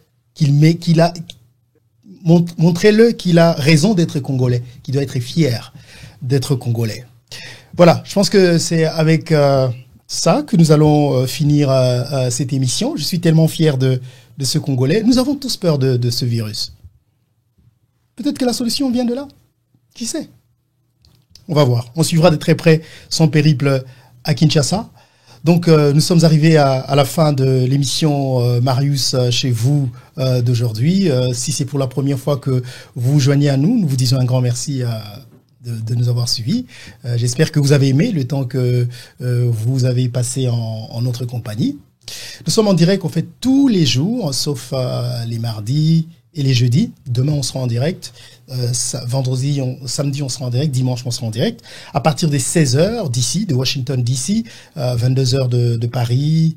montrez-le qu'il a raison d'être congolais, qu'il doit être fier d'être congolais. Voilà, je pense que c'est avec ça que nous allons finir cette émission. Je suis tellement fier de ce Congolais. Nous avons tous peur de ce virus. Peut-être que la solution vient de là. Qui sait? On va voir. On suivra de très près son périple à Kinshasa. Donc, nous sommes arrivés à la fin de l'émission Marius chez vous d'aujourd'hui. Si c'est pour la première fois que vous vous joignez à nous, nous vous disons un grand merci de nous avoir suivis. J'espère que vous avez aimé le temps que vous avez passé en notre compagnie. Nous sommes en direct, on fait tous les jours, sauf les mardis et les jeudis. Demain, on sera en direct. Samedi, on sera en direct. Dimanche, on sera en direct. À partir des 16h d'ici, de Washington DC, 22h de Paris,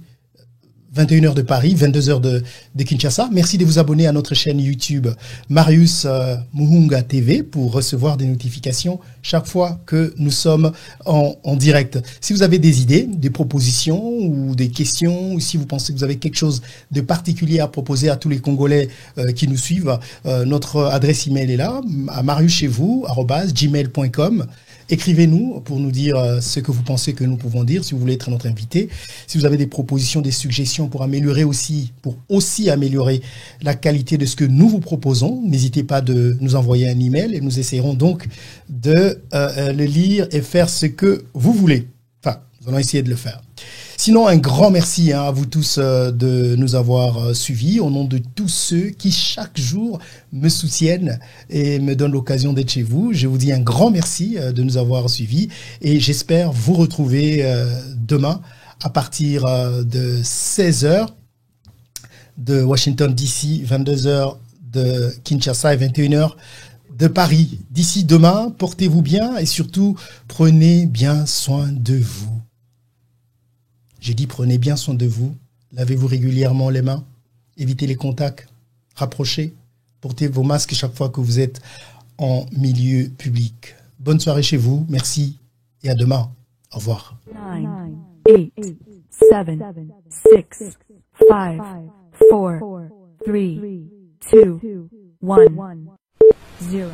21h de Paris, 22h de Kinshasa. Merci de vous abonner à notre chaîne YouTube Marius Muhunga TV pour recevoir des notifications chaque fois que nous sommes en direct. Si vous avez des idées, des propositions ou des questions, ou si vous pensez que vous avez quelque chose de particulier à proposer à tous les Congolais qui nous suivent, notre adresse email est là, à mariuschezvous@gmail.com. Écrivez-nous pour nous dire ce que vous pensez que nous pouvons dire, si vous voulez être notre invité. Si vous avez des propositions, des suggestions pour aussi améliorer la qualité de ce que nous vous proposons, n'hésitez pas de nous envoyer un email et nous essayerons donc de le lire et faire ce que vous voulez. Enfin, nous allons essayer de le faire. Sinon, un grand merci à vous tous de nous avoir suivis au nom de tous ceux qui chaque jour me soutiennent et me donnent l'occasion d'être chez vous. Je vous dis un grand merci de nous avoir suivis et j'espère vous retrouver demain à partir de 16h de Washington DC, 22h de Kinshasa et 21h de Paris. D'ici demain, portez-vous bien et surtout prenez bien soin de vous. J'ai dit prenez bien soin de vous, lavez-vous régulièrement les mains, évitez les contacts, rapprochez, portez vos masques chaque fois que vous êtes en milieu public. Bonne soirée chez vous, merci et à demain. Au revoir.
9, 8, 7, 6, 5, 4, 3, 2, 1, 0.